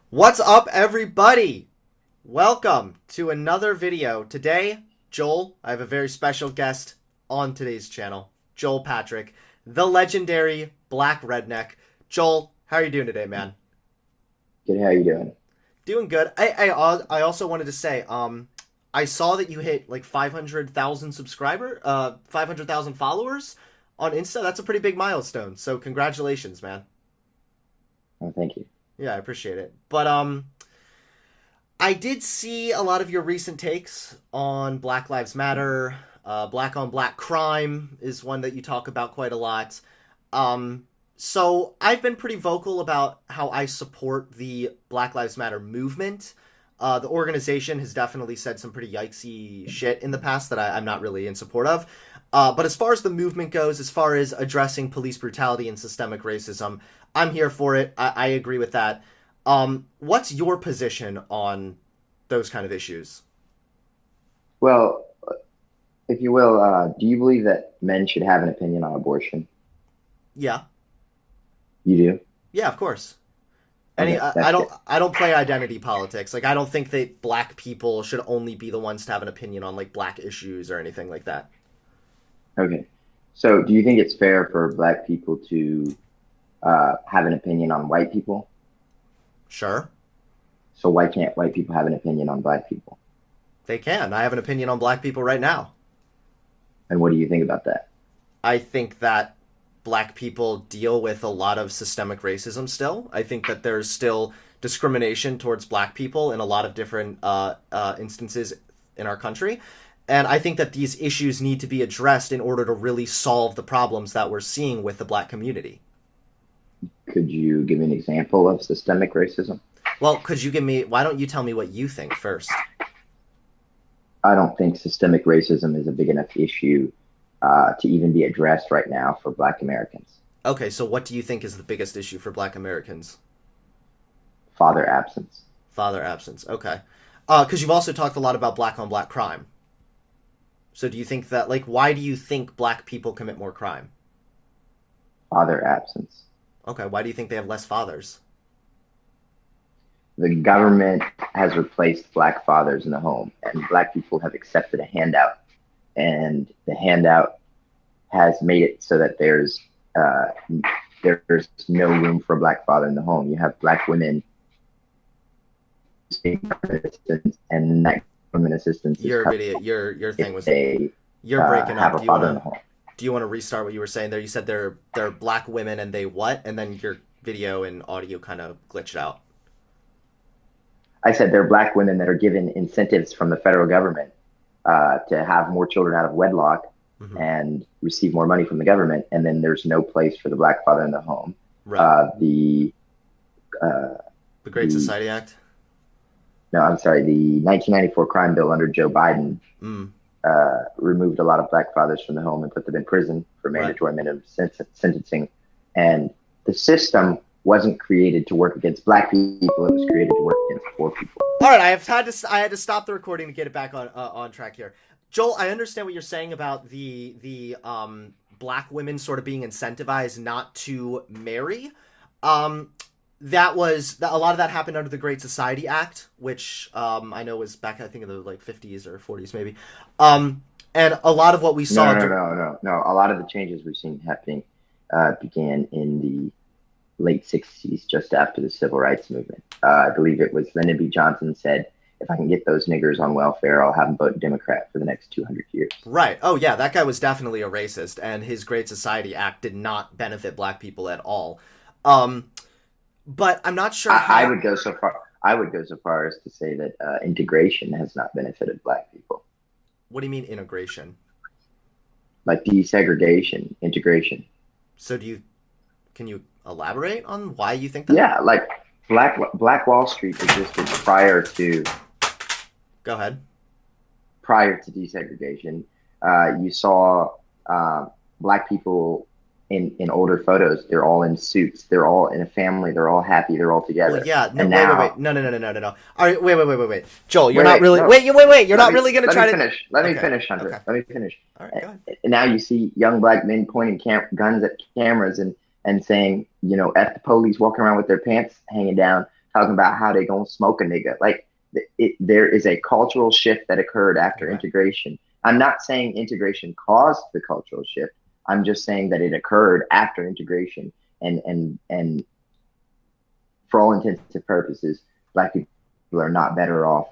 What's up, everybody? Welcome to another video. Today, Joel, I have a very special guest on today's channel, Joel Patrick, the legendary Black Redneck. Joel, how are you doing today, man? Good, how you doing? Doing good. I also wanted to say, I saw that you hit like 500,000 followers on Insta. That's a pretty big milestone. So congratulations, man. Oh, thank you. Yeah, I appreciate it. But I did see a lot of your recent takes on Black Lives Matter. Black on black crime is one that you talk about quite a lot. So I've been pretty vocal about how I support the Black Lives Matter movement. The organization has definitely said some pretty yikesy shit in the past that I'm not really in support of. But as far as the movement goes, as far as addressing police brutality and systemic racism, I'm here for it. I agree with that. What's your position on those kind of issues? Well, if you will, do you believe that men should have an opinion on abortion? Yeah, You do? yeah, of course. Any, Okay, that's good. I don't play identity politics. Like, I don't think that black people should only be the ones to have an opinion on like black issues or anything like that. Okay. So, do you think it's fair for black people to have an opinion on white people? Sure, So, why can't white people have an opinion on black people? they can. I have an opinion on black people right now. And what do you think about that? I think that black people deal with a lot of systemic racism still. I think that there's still discrimination towards black people in a lot of different instances in our country. And I think that these issues need to be addressed in order to really solve the problems that we're seeing with the black community. Could you give me an example of systemic racism? Well, why don't you tell me what you think first? I don't think systemic racism is a big enough issue to even be addressed right now for black Americans. Okay, so what do you think is the biggest issue for black Americans? Father absence. Father absence. Okay. Because you've also talked a lot about black on black crime. So do you think that, like, why do you think black people commit more crime? Father absence. Okay, why do you think they have less fathers? The government has replaced black fathers in the home, and black people have accepted a handout, and the handout has made it so that there's no room for a black father in the home. You have black women seeking government assistance, and that government assistance is Your covered video, your thing if was they you're breaking have up. a father in the home. Do you want to restart what you were saying there? You said they're black women and they what? And then your video and audio kind of glitched out. I said there are black women that are given incentives from the federal government to have more children out of wedlock Hmm. and receive more money from the government, and then there's no place for the black father in the home. Right. The The Great the Society Act. no, I'm sorry, the 1994 crime bill under Joe Biden Mm. removed a lot of black fathers from the home and put them in prison for Right. mandatory minimum sentencing. And the system wasn't created to work against black people; it was created to work against poor people. All right, I had to stop the recording to get it back on track here. Joel, I understand what you're saying about the black women sort of being incentivized not to marry. That was a lot of that happened under the Great Society Act, which I know was back I think in the like 50s or 40s maybe. And a lot of what we No, saw. no. A lot of the changes we've seen happening began in the late 60s, just after the civil rights movement. I believe it was Lyndon B. Johnson said, if I can get those niggers on welfare, I'll have them vote Democrat for the next 200 years. Right. Oh yeah, that guy was definitely a racist, and his Great Society Act did not benefit black people at all. Um, but I'm not sure I how. would go so far. I would go so far as to say that integration has not benefited black people, What do you mean integration? like desegregation, integration. So can you elaborate on why you think that? Yeah, like Black Wall Street existed Go ahead. prior to desegregation. You saw black people in older photos. They're all in suits. They're all in a family. They're all happy. They're all Well, together. yeah. No, And wait. now, No. All right, wait. Joel, you're wait, not wait, really. no. Wait. You're Let not me really gonna let me try to. finish. Let me Okay. finish, Hunter. Okay. Let me finish. All right. Go ahead. And now you see young black men pointing guns at cameras and saying, F the police, walking around with their pants hanging down, talking about how they gonna smoke a nigga. Like there is a cultural shift that occurred after Right. integration. I'm not saying integration caused the cultural shift. I'm just saying that it occurred after integration, and for all intents and purposes, Black people are not better off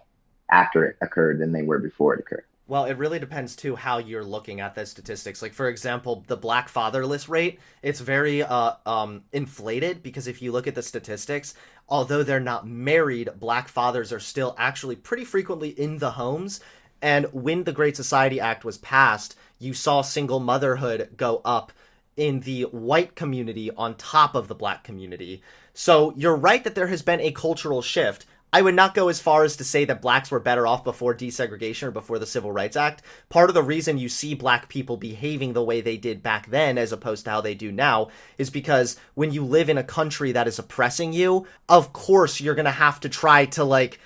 after it occurred than they were before it occurred. Well, it really depends too how you're looking at the statistics. Like for example, the black fatherless rate, it's very inflated because if you look at the statistics, although they're not married, black fathers are still actually pretty frequently in the homes. And when the Great Society Act was passed, you saw single motherhood go up in the white community on top of the black community. So you're right that there has been a cultural shift. I would not go as far as to say that blacks were better off before desegregation or before the Civil Rights Act. Part of the reason you see black people behaving the way they did back then as opposed to how they do now is because when you live in a country that is oppressing you, of course you're going to have to try to like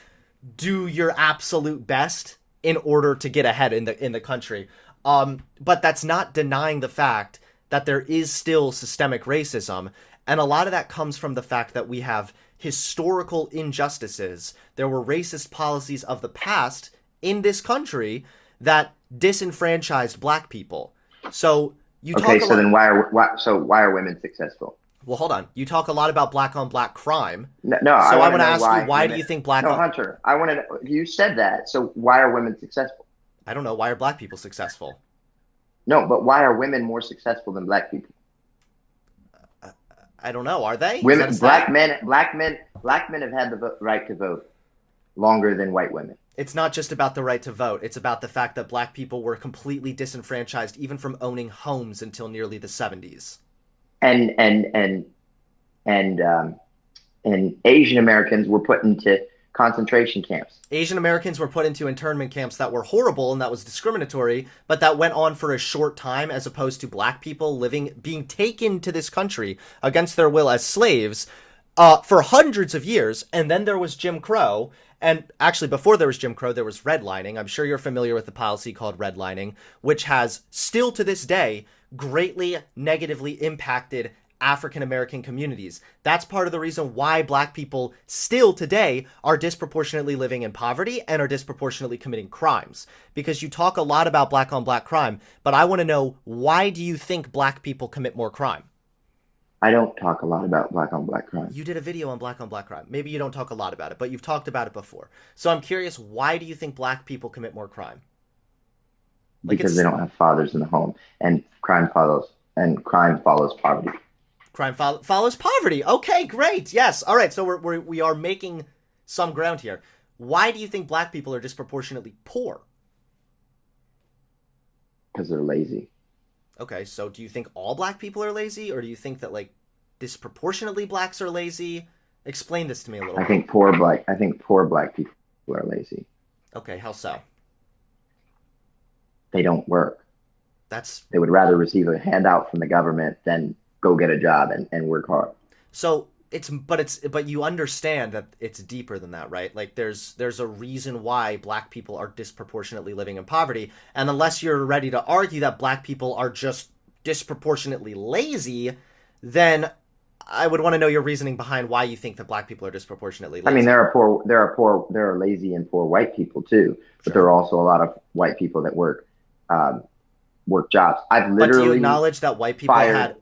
do your absolute best in order to get ahead in the country. But that's not denying the fact that there is still systemic racism, and a lot of that comes from the fact that we have historical injustices. There were racist policies of the past in this country that disenfranchised black people. So you Okay, talk a so lot. then why are women successful? Well, hold on. You talk a lot about black on black crime. No, I So I want to want to know ask why you, why do women. you think black No, on? Hunter, I want to know. You said that. So why are women successful? I don't know. Why are black people successful? No, but why are women more successful than black people? I don't know. Are they? Is that a Women, stat? black men have had the right to vote longer than white women. It's not just about the right to vote. It's about the fact that black people were completely disenfranchised even from owning homes until nearly the 70s. And and and and Asian Americans were put into concentration camps. Asian Americans were put into internment camps that were horrible and that was discriminatory, but that went on for a short time as opposed to black people being taken to this country against their will as slaves for hundreds of years. And then there was Jim Crow. And actually, before there was Jim Crow, there was redlining. I'm sure you're familiar with the policy called redlining, which has still to this day greatly negatively impacted African American communities. That's part of the reason why black people still today are disproportionately living in poverty and are disproportionately committing crimes. Because you talk a lot about black on black crime, but I want to know, why do you think black people commit more crime? I don't talk a lot about black on black crime You did a video on black crime. Maybe you don't talk a lot about it, but you've talked about it before. So I'm curious, why do you think black people commit more crime? Like because it's they don't have fathers in the home, and crime follows poverty. crime follows poverty. Okay, great. Yes. All right. So we are making some ground here. Why do you think black people are disproportionately poor? Because they're lazy. Okay. So do you think all black people are lazy, or do you think that like disproportionately blacks are lazy? Explain this to me a little I bit. think poor black people are lazy. Okay. How so? They don't work. That's They would rather receive a handout from the government than go get a job and work hard. so but you understand that it's deeper than that, right? Like there's a reason why black people are disproportionately living in poverty, and unless you're ready to argue that black people are just disproportionately lazy, then I would want to know your reasoning behind why you think that black people are disproportionately I lazy. mean, there are lazy and poor white people too, but there Sure. are also a lot of white people that work jobs. I've But do you literally acknowledge that white people fired. had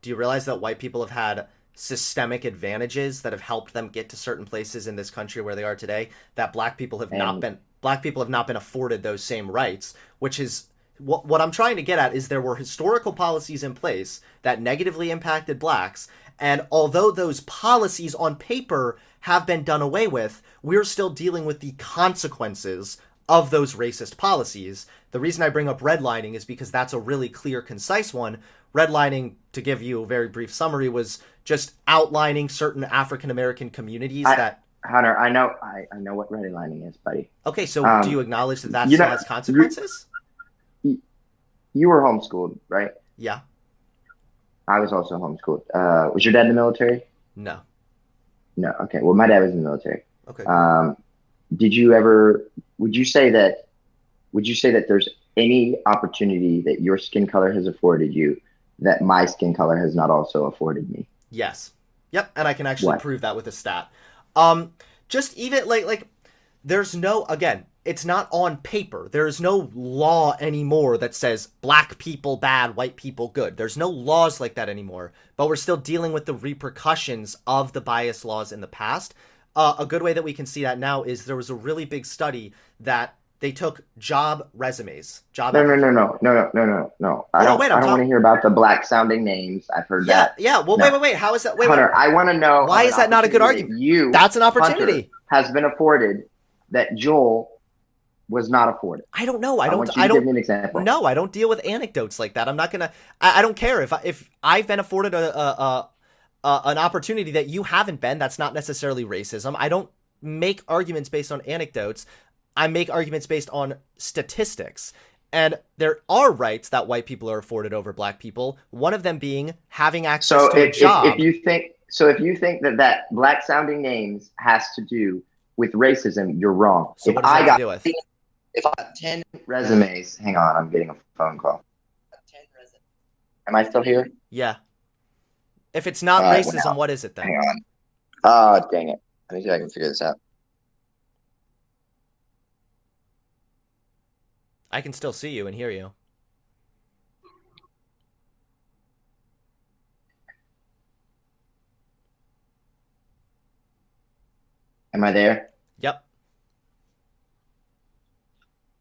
do you realize that white people have had systemic advantages that have helped them get to certain places in this country where they are today, that black people have not been afforded those same rights, which is what I'm trying to get at is there were historical policies in place that negatively impacted blacks, and although those policies on paper have been done away with, we're still dealing with the consequences of those racist policies. The reason I bring up redlining is because that's a really clear, concise one. Redlining, to give you a very brief summary, was just outlining certain African American communities that. Hunter, I know what redlining is, buddy. Okay, so do you acknowledge that You still know, has consequences? you were homeschooled, right? Yeah. I was also homeschooled. Was your dad in the military? No. No. Okay. Well, my dad was in the military. Okay. Cool. Did you ever? Would you say that there's any opportunity that your skin color has afforded you that my skin color has not also afforded me? Yes. Yep, and I can actually What? prove that with a stat. Just even like there's no, again, it's not on paper. There's no law anymore that says black people bad, white people good. There's no laws like that anymore, but we're still dealing with the repercussions of the bias laws in the past. A good way that we can see that now is there was a really big study that they took job resumes. No, no, no, no, no, no, no, no, no. I don't want to hear about the black sounding names. I've heard that. Yeah. Well, no. wait. How is that? Wait, Hunter, I want to know. Why is that not a good argument? That's an opportunity. Hunter, has been afforded that Joel was not afforded. I don't know. I don't. Give me an example. No, I don't deal with anecdotes like that. I'm not gonna. I don't care if I've been afforded an opportunity that you haven't been. That's not necessarily racism. I don't make arguments based on anecdotes. I make arguments based on statistics. And there are rights that white people are afforded over black people. One of them being having access to a job. If you think that black sounding names has to do with racism, you're wrong. So what does that have to do with? If I got 10 resumes, hang on, I'm getting a phone call. 10 resumes. Am I still here? Yeah. If it's not racism, what is it then? Hang on. Oh, dang it. Let me see if I can figure this out. I can still see you and hear you. Am I there? Yep.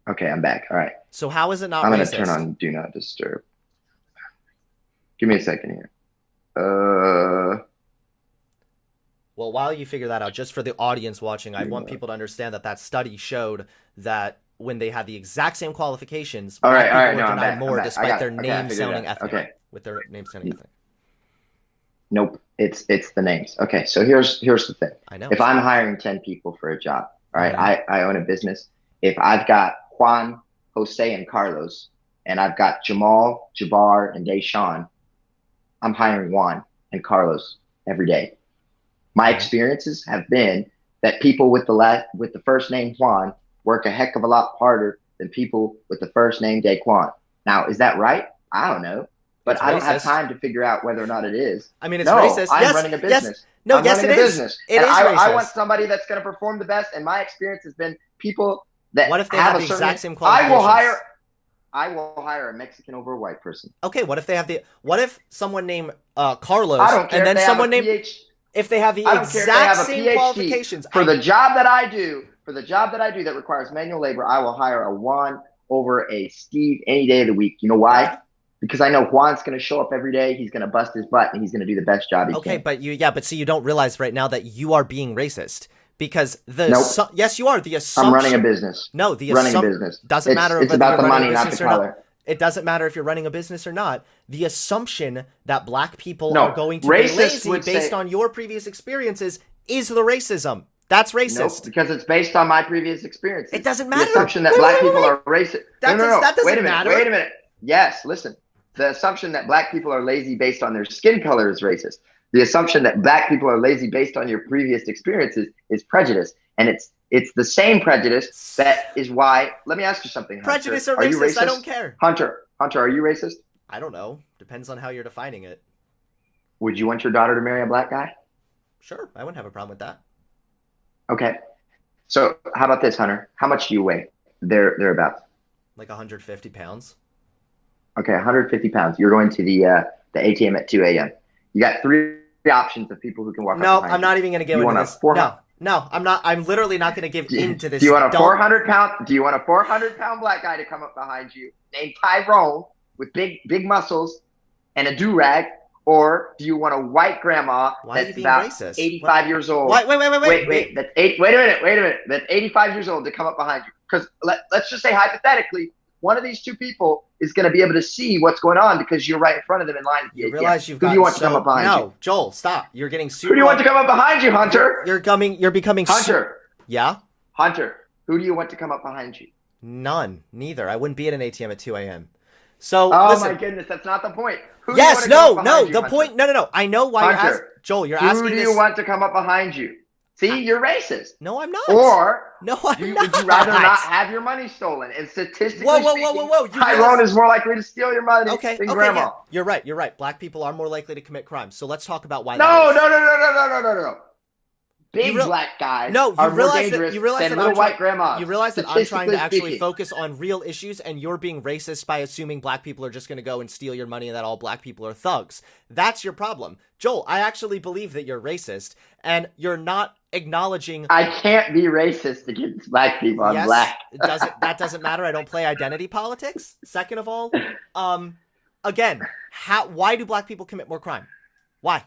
Okay, I'm back. All right. So how is it not racist? I'm going to turn on Do Not Disturb. Give me a second here. Well, while you figure that out, just for the audience watching, I want people to understand that study showed that when they had the exact same qualifications, black people were denied more despite their name sounding ethnic. Okay. With their name sounding ethnic. Nope. It's the names. Okay, so here's the thing. I know. If I'm hiring 10 people for a job, all right, I own a business. If I've got Juan, Jose, and Carlos, and I've got Jamal, Jabbar, and Deshaun, I'm hiring Juan and Carlos every day. My experiences have been that people with the first name Juan work a heck of a lot harder than people with the first name Daquan. Now, is that right? I don't know. But I don't have time to figure out whether or not it is. I mean, it's racist. I'm running a business. Yes. No, yes, it is. It is racist. I want somebody that's going to perform the best, and my experience has been people that what if they have the exact same qualifications? I will hire a Mexican over a white person. Okay, what if someone named Carlos I don't care and then someone named PhD, if they have the exact same qualifications for the job that I do that requires manual labor, I will hire a Juan over a Steve any day of the week. You know why? Because I know Juan's going to show up every day. He's going to bust his butt and he's going to do the best job he can. Okay, but see, you don't realize right now that you are being racist because yes, you are. The assumption. I'm running a business. No, the running a business doesn't matter. It's about the money, not the color. It doesn't matter if you're running a business or not. The assumption that black people are going to be lazy based on your previous experiences is the racism. That's racist. Nope, because it's based on my previous experiences. It doesn't matter. The assumption that black people are racist. That doesn't matter. Wait a minute. Yes, listen. The assumption that black people are lazy based on their skin color is racist. The assumption that black people are lazy based on your previous experiences is prejudice. And it's the same prejudice that is why. Let me ask you something, Hunter. Prejudice or racist? I don't care. Hunter, are you racist? I don't know. Depends on how you're defining it. Would you want your daughter to marry a black guy? Sure, I wouldn't have a problem with that. Okay. So how about this, Hunter? How much do you weigh? Thereabouts. Like 150 pounds. Okay, 150 pounds. You're going to the ATM at 2 a.m. You got three options of people who can walk up behind you. No, I'm not even going to give into this. No, I'm not. I'm literally not going to give into this. Do you want a 400-pound black guy to come up behind you named Tyrone with big muscles and a do-rag? Or do you want a white grandma that's about racist? 85 years old? Wait. Wait a minute. That's 85 years old to come up behind you. Because let's just say hypothetically, one of these two people is going to be able to see what's going on because you're right in front of them in line. You realize you've got. Who do you want to come up behind you? No, Joel, stop. You're getting super. Who do you want to come up behind you, Hunter? You're becoming. Hunter. Yeah. Hunter. Who do you want to come up behind you? None. Neither. I wouldn't be at an ATM at 2 a.m. So. Listen. My goodness, that's not the point. Yes. No. The point. No. I know why Hunter, you're asking. Joel, you're asking. Who do you want to come up behind you? See, you're racist. No, I'm not. Or No, I'm not. would you rather not have your money stolen? And statistically speaking, whoa. Tyrone is more likely to steal your money than Grandma. Yeah. You're right. Black people are more likely to commit crimes. So let's talk about why No. that is. No. Big black guys are more dangerous than little white grandmas. You realize that I'm trying to actually focus on real issues, and you're being racist by assuming black people are just going to go and steal your money and that all black people are thugs. That's your problem. Joel, I actually believe that you're racist, and you're not acknowledging... I can't be racist against black people. I'm black. That doesn't matter. I don't play identity politics. Second of all, again, why do black people commit more crime? Why?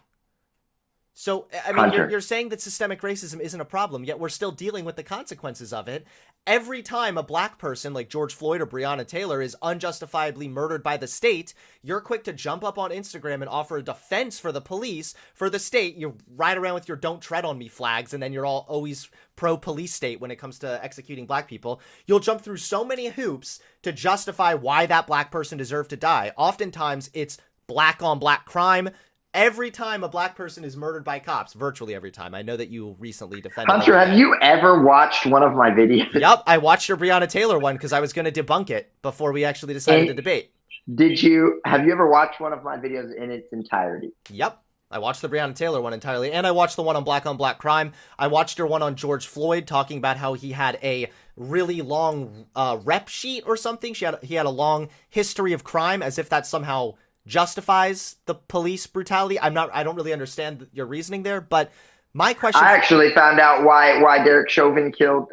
So, I mean, you're saying that systemic racism isn't a problem, yet we're still dealing with the consequences of it. Every time a black person like George Floyd or Breonna Taylor is unjustifiably murdered by the state, you're quick to jump up on Instagram and offer a defense for the police, for the state. You ride around with your "Don't Tread on Me" flags, and then you're all always pro-police state when it comes to executing black people. You'll jump through so many hoops to justify why that black person deserved to die. Oftentimes, it's black on black crime. Every time a black person is murdered by cops, virtually every time. I know that you recently defended... Hunter, have you ever watched one of my videos? Yep, I watched your Breonna Taylor one because I was going to debunk it before we actually decided to debate. Have you ever watched one of my videos in its entirety? Yep. I watched the Breonna Taylor one entirely, and I watched the one on black crime. I watched her one on George Floyd, talking about how he had a really long rep sheet or something. He had a long history of crime, as if that somehow justifies the police brutality. I don't really understand your reasoning there, but my question... I actually found out why Derek Chauvin killed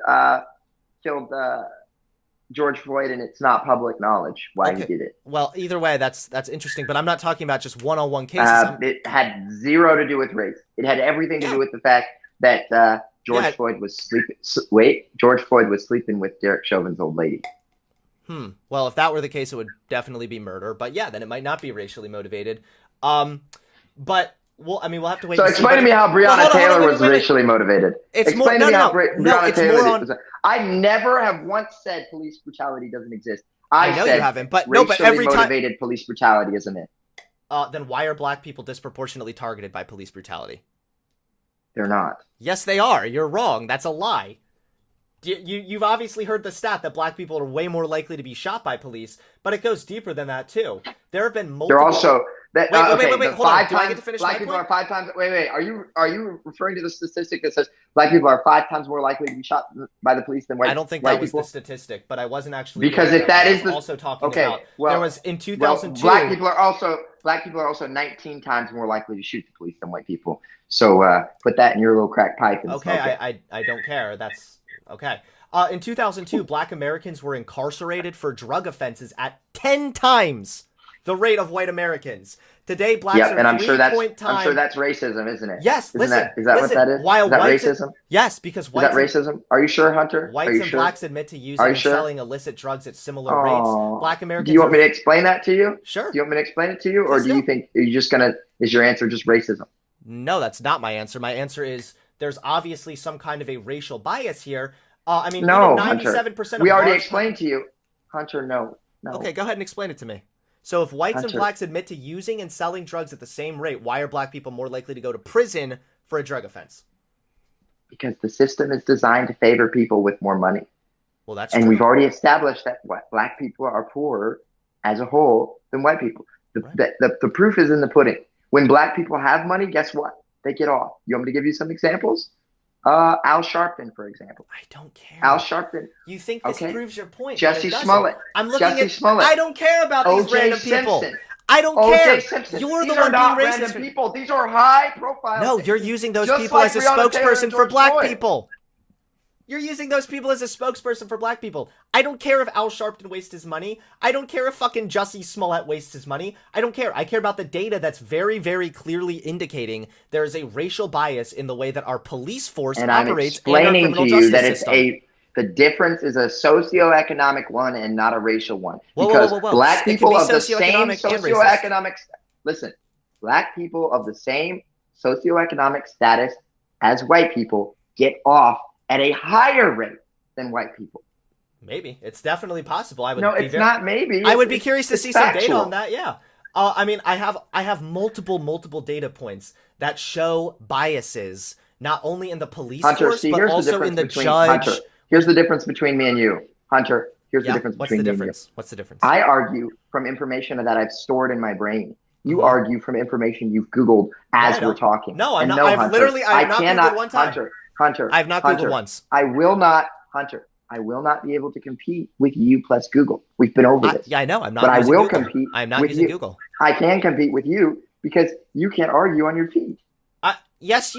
George Floyd, and it's not public knowledge why he did it. Well, either way, that's interesting, but I'm not talking about just one-on-one cases. It had zero to do with race. It had everything to do with the fact that George Floyd was sleeping with Derek Chauvin's old lady. Well, if that were the case, it would definitely be murder. But yeah, then it might not be racially motivated. But we'll have to wait. So explain to me how Breonna Taylor was racially motivated. Explain to me how Breonna Taylor was. I never have once said police brutality doesn't exist. I know you haven't, but every time motivated police brutality is a myth. Then why are black people disproportionately targeted by police brutality? They're not. Yes, they are. You're wrong. That's a lie. You've obviously heard the stat that black people are way more likely to be shot by police, but it goes deeper than that too. There have been multiple... They're also... Wait, hold on. Do I get to finish black people are 5 times... Wait. Are you referring to the statistic that says black people are 5 times more likely to be shot by the police than white people? I don't think that was the statistic, but I wasn't actually... Because if that is the... also talking about... there was in 2002... black people are also 19 times more likely to shoot the police than white people. So put that in your little crack pipe and smoke it. I don't care. That's... Okay. In 2002, black Americans were incarcerated for drug offenses at 10 times the rate of white Americans. Today, blacks are and I'm sure that's racism, isn't it? Yes, is that what that is? Is that racism? Yes, because whites... Is that racism? Are you sure, Hunter? Whites and blacks admit to using and selling illicit drugs at similar rates. Black Americans... Do you want me to explain that to you? Sure. Do you want me to explain it to you? Or do you think you're just going to... Is your answer just racism? No, that's not my answer. My answer is there's obviously some kind of a racial bias here. No, 97% of we already explained to you. Hunter, no. Okay, go ahead and explain it to me. So if whites and blacks admit to using and selling drugs at the same rate, why are black people more likely to go to prison for a drug offense? Because the system is designed to favor people with more money. Well, that's true. We've already established that black people are poorer as a whole than white people. The proof is in the pudding. When black people have money, guess what? They get off. You want me to give you some examples? Al Sharpton, for example. I don't care. Al Sharpton. You think this proves your point? Jesse Smollett. I'm looking at Smollett. I don't care about these random people. I don't care. You're the one being racist. Random people. These are high profile. No, you're using those people as a spokesperson for black people. You're using those people as a spokesperson for black people. I don't care if Al Sharpton wastes his money. I don't care if fucking Jussie Smollett wastes his money. I don't care. I care about the data that's very, very clearly indicating there is a racial bias in the way that our police force operates and our criminal justice system. The difference is a socioeconomic one and not a racial one. Because black people of the same socioeconomic... Listen, black people of the same socioeconomic status as white people get off at a higher rate than white people. Maybe. It's definitely possible. Not maybe. I would be curious to see some data on that, yeah. I have multiple data points that show biases not only in the police Hunter, force, see, but here's the also in difference the between Hunter. judge. Here's the difference between me and you, Hunter. Here's the Yeah, difference what's the between me and you. difference? What's the difference? I argue from information that I've stored in my brain. You Mhm. argue from information you've Googled Yeah, as I know. we're talking. No, I'm and not. no, I've Hunter, literally, I have not cannot, Googled one time. Hunter, I have not Googled once. I will not, Hunter. I will not be able to compete with you plus Google. We've been over this. Yeah, I know. I'm not. But I using will Google. compete. I'm not with using you. Google. I can compete with you because you can't argue on your feet. Yes,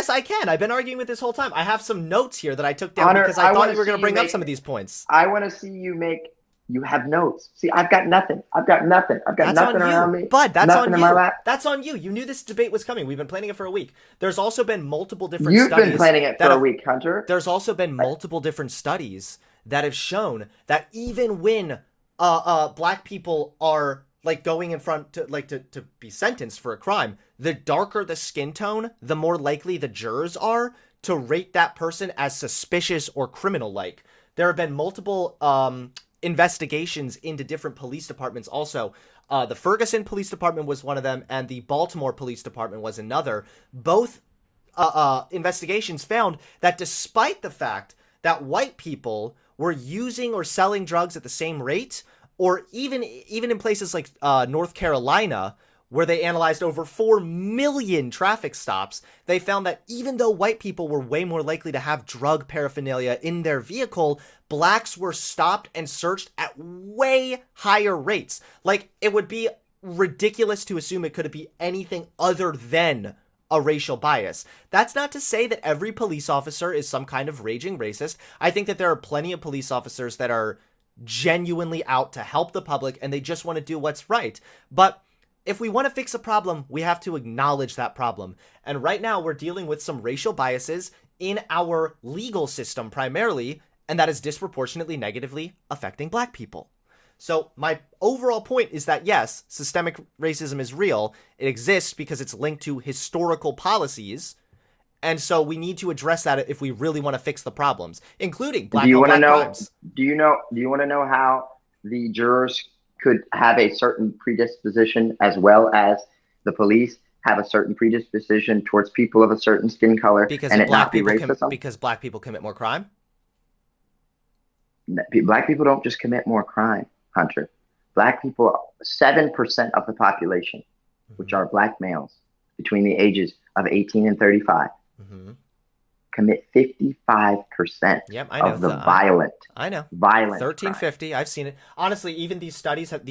I can. I've been arguing with this whole time. I have some notes here that I took down Hunter, because I thought wanna you were going see to bring up make- some of these points. I want to see you make. You have notes. See, I've got nothing. I've got nothing. I've got That's nothing on around you, me. bud. That's nothing on in you. my lap. That's on you. You knew this debate was coming. We've been planning it for a week. There's also been multiple different You've studies. been planning it for a week, Hunter. There's also been multiple different studies that have shown that even when black people are like going in front to be sentenced for a crime, the darker the skin tone, the more likely the jurors are to rate that person as suspicious or criminal-like. There have been multiple investigations into different police departments also. The Ferguson Police Department was one of them, and the Baltimore Police Department was another. Both investigations found that despite the fact that white people were using or selling drugs at the same rate, or even in places like North Carolina, where they analyzed over 4 million traffic stops, they found that even though white people were way more likely to have drug paraphernalia in their vehicle, blacks were stopped and searched at way higher rates. Like, it would be ridiculous to assume it could be anything other than a racial bias. That's not to say that every police officer is some kind of raging racist. I think that there are plenty of police officers that are genuinely out to help the public and they just want to do what's right. But if we want to fix a problem, we have to acknowledge that problem. And right now we're dealing with some racial biases in our legal system primarily, and that is disproportionately negatively affecting black people. So my overall point is that yes, systemic racism is real. It exists because it's linked to historical policies. And so we need to address that if we really want to fix the problems, including black on black crimes. Do you want to know how the jurors could have a certain predisposition as well as the police have a certain predisposition towards people of a certain skin color and it not be racism? Because black people commit more crime? Black people don't just commit more crime, Hunter. Black people, 7% of the population, which are black males between the ages of 18 and 35, commit 55% of the violent. I know. Violent 1350. I've seen it. Honestly, even these studies have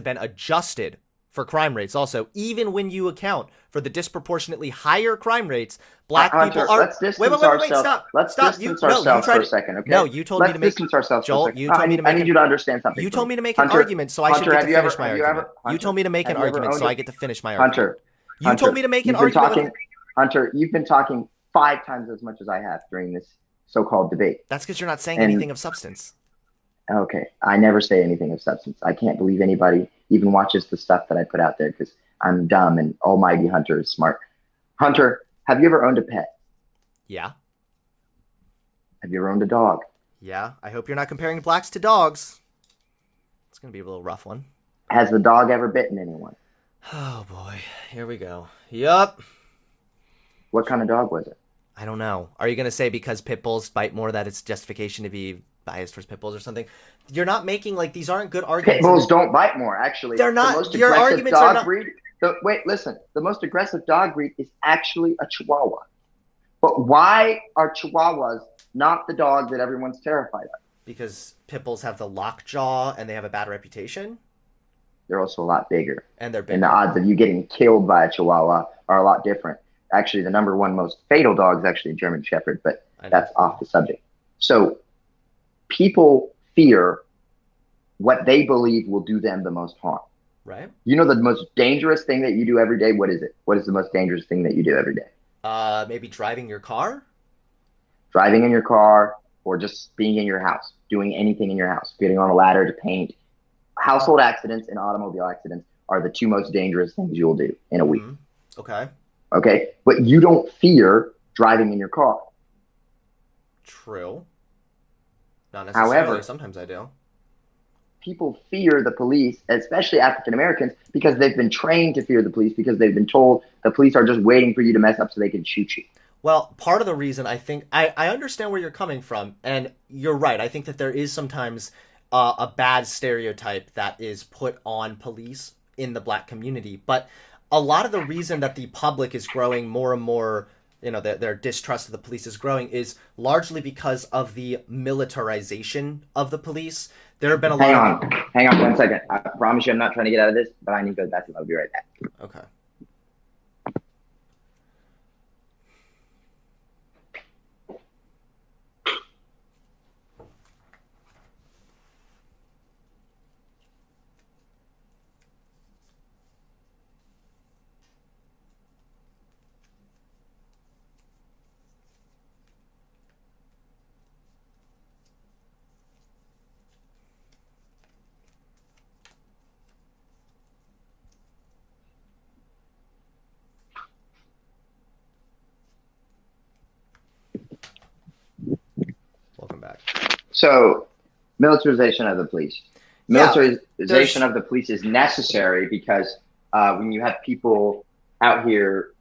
been adjusted for crime rates. Also, even when you account for the disproportionately higher crime rates, black people are. Let's distance ourselves. Let's distance ourselves for a second, okay? No, you told me to make. Distance ourselves. Joel, you told me to make. I need you to understand something. You told me to make an argument, so I should get to finish my argument. You told me to make an argument, so I get to finish my argument. You told me to make an argument. Hunter, you've been talking 5 times as much as I have during this so-called debate. That's because you're not saying anything of substance. Okay, I never say anything of substance. I can't believe anybody even watches the stuff that I put out there because I'm dumb and almighty Hunter is smart. Hunter, have you ever owned a pet? Yeah. Have you ever owned a dog? Yeah. I hope you're not comparing blacks to dogs. It's going to be a little rough one. Has the dog ever bitten anyone? Oh, boy. Here we go. Yup. What kind of dog was it? I don't know. Are you going to say because pit bulls bite more that it's justification to be biased towards pit bulls or something? You're not making, like, these aren't good arguments. Pit bulls don't bite more, actually. They're not. The most Your aggressive arguments dog are not. Breed, wait, listen. The most aggressive dog breed is actually a Chihuahua. But why are Chihuahuas not the dog that everyone's terrified of? Because pit bulls have the lockjaw and they have a bad reputation. They're also a lot bigger. And they're bigger. And the odds of you getting killed by a Chihuahua are a lot different. Actually, the number one most fatal dog is actually a German Shepherd, but that's off the subject. So people fear what they believe will do them the most harm. Right. You know the most dangerous thing that you do every day? What is it? What is the most dangerous thing that you do every day? Maybe driving your car? Driving in your car or just being in your house, doing anything in your house, getting on a ladder to paint. Household accidents and automobile accidents are the 2 most dangerous things you'll do in a week. Okay. Okay? But you don't fear driving in your car. True. Not necessarily. However, sometimes I do. People fear the police, especially African Americans, because they've been trained to fear the police because they've been told the police are just waiting for you to mess up so they can shoot you. Well, part of the reason I think I understand where you're coming from, and you're right. I think that there is sometimes a bad stereotype that is put on police in the black community, but a lot of the reason that the public is growing more and more, their distrust of the police is growing is largely because of the militarization of the police. There have been a Hang lot on. Hang on 1 second. I promise you I'm not trying to get out of this, but I need to go to the bathroom. I'll be right back. Okay. Welcome back. So, militarization of the police. Yeah, Militarization of the police is necessary because when you have people out here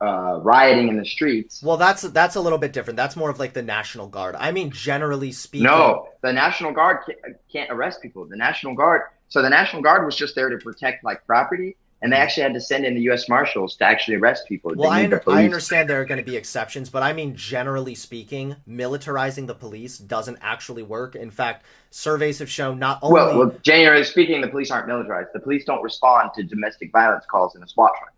rioting in the streets. Well, that's a little bit different. That's more of like the National Guard. I mean, generally speaking. No, the National Guard can't arrest people. The National Guard was just there to protect like property, and they actually had to send in the U.S. Marshals to actually arrest people. Well, I understand there are going to be exceptions, but I mean, generally speaking, militarizing the police doesn't actually work. In fact, surveys have shown not only... Well, generally speaking, the police aren't militarized. The police don't respond to domestic violence calls in a SWAT truck.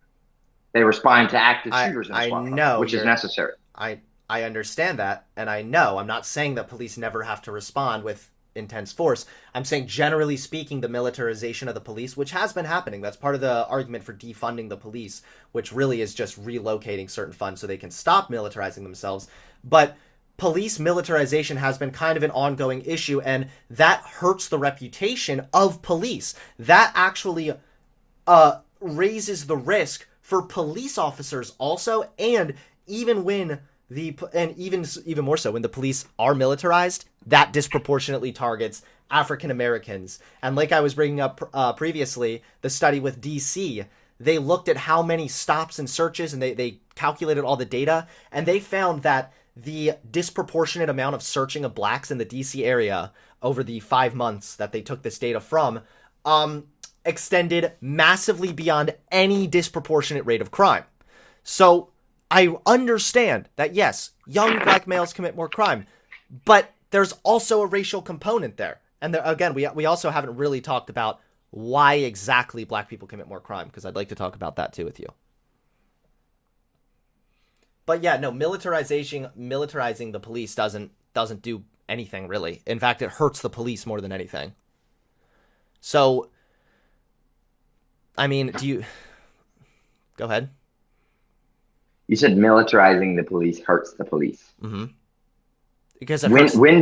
They respond to active shooters in a SWAT truck, which is necessary. I understand that, and I know. I'm not saying that police never have to respond with intense force. I'm saying, generally speaking, the militarization of the police, which has been happening, that's part of the argument for defunding the police, which really is just relocating certain funds so they can stop militarizing themselves. But police militarization has been kind of an ongoing issue, and that hurts the reputation of police. That actually raises the risk for police officers also, and even more so when the police are militarized, that disproportionately targets African Americans. And like I was bringing up previously, the study with DC, they looked at how many stops and searches, and they calculated all the data, and they found that the disproportionate amount of searching of blacks in the DC area over the 5 months that they took this data from extended massively beyond any disproportionate rate of crime. So I understand that, yes, young black males commit more crime, but there's also a racial component there. And again, we also haven't really talked about why exactly black people commit more crime, because I'd like to talk about that too with you. But yeah, no, militarizing the police doesn't do anything really. In fact, it hurts the police more than anything. So, I mean, go ahead. You said militarizing the police hurts the police. Mm-hmm. Because when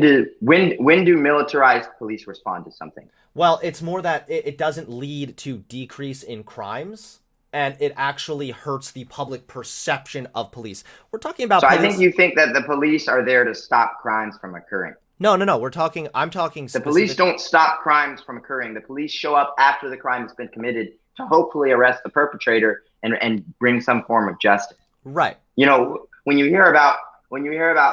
do militarized police respond to something? Well, it's more that it doesn't lead to decrease in crimes, and it actually hurts the public perception of police. We're talking about. So police... I think you think that the police are there to stop crimes from occurring. No. I'm talking. The police don't stop crimes from occurring. The police show up after the crime has been committed to hopefully arrest the perpetrator and bring some form of justice. Right. You know, when you hear about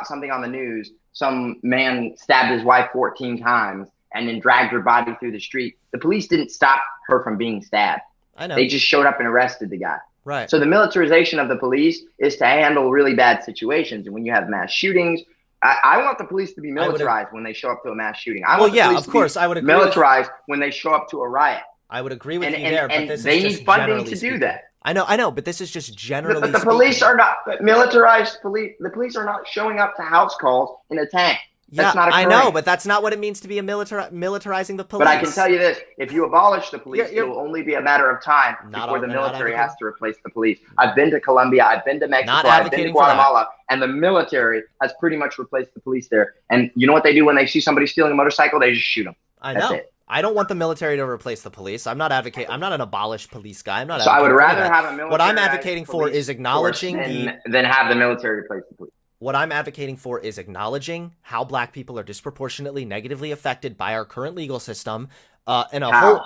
something on the news, some man stabbed his wife 14 times and then dragged her body through the street. The police didn't stop her from being stabbed. I know. They just showed up and arrested the guy. Right. So the militarization of the police is to handle really bad situations. And when you have mass shootings, I want the police to be militarized when they show up to a mass shooting. I want the police to be militarized when they show up to the riot. I would agree with you there, but this they is just need funding to speaking. Do that. I know, but this is just generally. But the police are not militarized. The police are not showing up to house calls in a tank. That's not occurring. I know, but that's not what it means to be militarizing the police. But I can tell you this: if you abolish the police, it will only be a matter of time before the military has to replace the police. I've been to Colombia, I've been to Mexico, I've been to Guatemala, and the military has pretty much replaced the police there. And you know what they do when they see somebody stealing a motorcycle? They just shoot them. I know. That's it. I don't want the military to replace the police. I'm not an abolished police guy. I'm not. So I would rather have a military. What I'm advocating for is acknowledging than have the military replace the police. What I'm advocating for is acknowledging how black people are disproportionately negatively affected by our current legal system. How?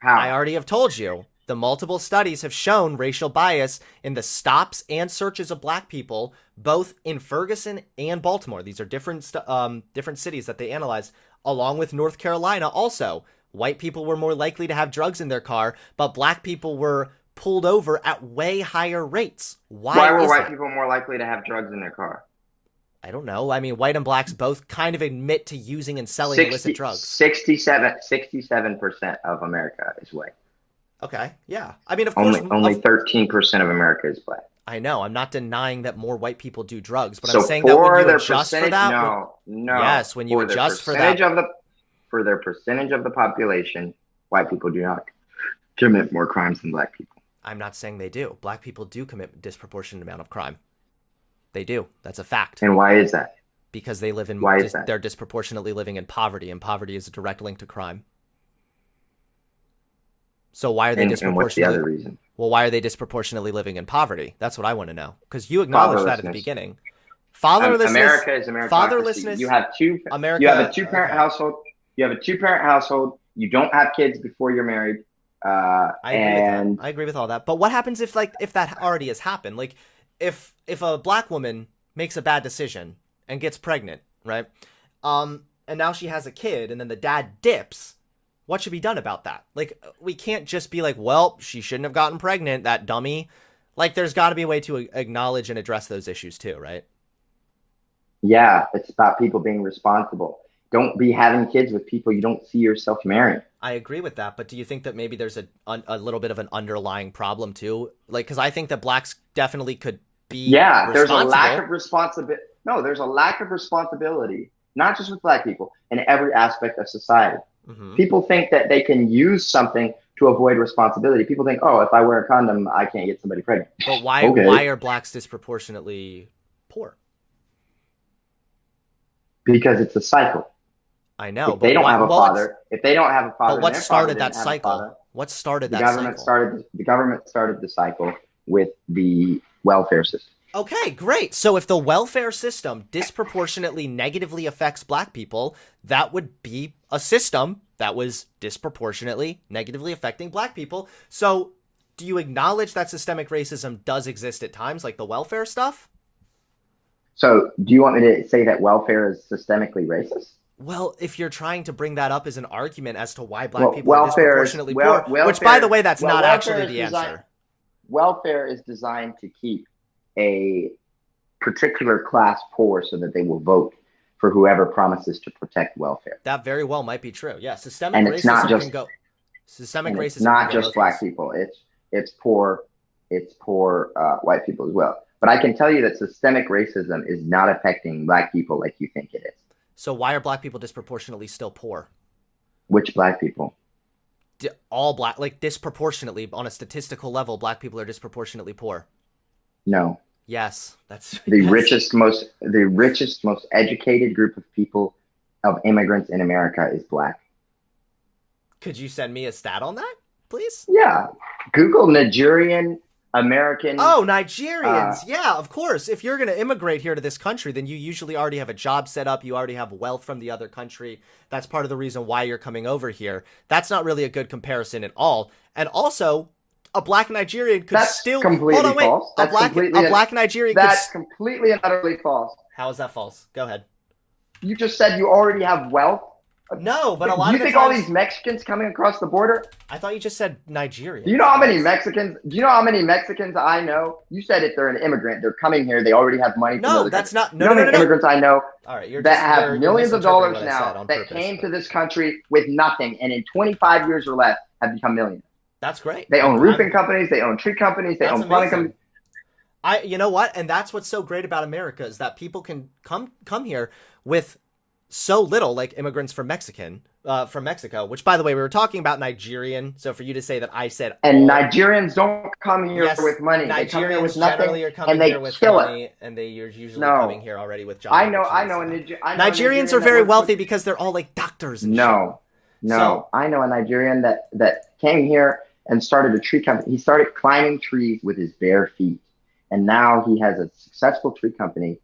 I already have told you. The multiple studies have shown racial bias in the stops and searches of black people, both in Ferguson and Baltimore. These are different cities that they analyzed, along with North Carolina also. White people were more likely to have drugs in their car, but black people were pulled over at way higher rates. Why were white people more likely to have drugs in their car? I don't know. I mean, white and blacks both kind of admit to using and selling illicit drugs. 67% of America is white. Okay, yeah. I mean, of course... Only 13% of America is black. I know. I'm not denying that more white people do drugs, but so I'm saying that when you adjust for that... No. Yes, when you adjust for that... For their percentage of the population, white people do not commit more crimes than black people. I'm not saying they do. Black people do commit a disproportionate amount of crime. They do. That's a fact. And why is that? Because they live in... They're disproportionately living in poverty, and poverty is a direct link to crime. So why are they disproportionately... And what's the other reason? Well, why are they disproportionately living in poverty? That's what I want to know. Because you acknowledged that at the beginning. Fatherlessness... America is America. Fatherlessness... You have a two-parent household. You have a two-parent household. You don't have kids before you're married. I agree with all that. But what happens if that already has happened? Like, if a black woman makes a bad decision and gets pregnant, right? And now she has a kid, and then the dad dips. What should be done about that? Like, we can't just be like, well, she shouldn't have gotten pregnant, that dummy. Like, there's got to be a way to acknowledge and address those issues too, right? Yeah, it's about people being responsible. Don't be having kids with people you don't see yourself marrying. I agree with that, but do you think that maybe there's a little bit of an underlying problem too? Like, because I think that blacks definitely could be there's a lack of responsibility. No, there's a lack of responsibility, not just with black people, in every aspect of society. Mm-hmm. People think that they can use something to avoid responsibility. People think, oh, if I wear a condom, I can't get somebody pregnant. But why are blacks disproportionately poor? Because it's a cycle. I know. If they don't have a father, but what started that cycle? What started that cycle? The government started the cycle with the welfare system. Okay, great. So if the welfare system disproportionately negatively affects black people, that would be a system that was disproportionately negatively affecting black people. So do you acknowledge that systemic racism does exist at times, like the welfare stuff? So do you want me to say that welfare is systemically racist? Well, if you're trying to bring that up as an argument as to why black people are disproportionately poor, which, by the way, that's not actually the answer. Welfare is designed to keep a particular class poor so that they will vote for whoever promises to protect welfare. That very well might be true. Yeah, systemic racism can go. Systemic racism. It's not just black people. It's poor white people as well. But I can tell you that systemic racism is not affecting black people like you think it is. So why are black people disproportionately still poor? Which black people? All black, like disproportionately on a statistical level, black people are disproportionately poor. No. Yes, that's the richest, most educated group of people, of immigrants in America is black. Could you send me a stat on that, please? Yeah. Google Nigerian American. Oh, Nigerians. Yeah, of course. If you're going to immigrate here to this country, then you usually already have a job set up. You already have wealth from the other country. That's part of the reason why you're coming over here. That's not really a good comparison at all. And also, a black Nigerian could still... Completely false. A black Nigerian That's completely and utterly false. How is that false? Go ahead. You just said you already have wealth. No, but a lot of the times... You think all these Mexicans coming across the border? I thought you just said Nigerian. Do you know how many Mexicans I know? You said if they're an immigrant, they're coming here, they already have money. No, that's not... No, immigrants I know that have millions of dollars now that came to this country with nothing, and in 25 years or less have become millionaires. That's great. They own roofing companies, they own tree companies, they own plumbing companies. You know what? And that's what's so great about America is that people can come here with so little, like immigrants from Mexico, which, by the way, we were talking about Nigerian. So for you to say that I said... And Nigerians don't come here with money. Nigerians they come here with generally are coming here with money, and they are usually coming here already with jobs. I know. Nigerians are very wealthy because they're all like doctors and shit. No. I know a Nigerian that came here and started a tree company. He started climbing trees with his bare feet. And now he has a successful tree company.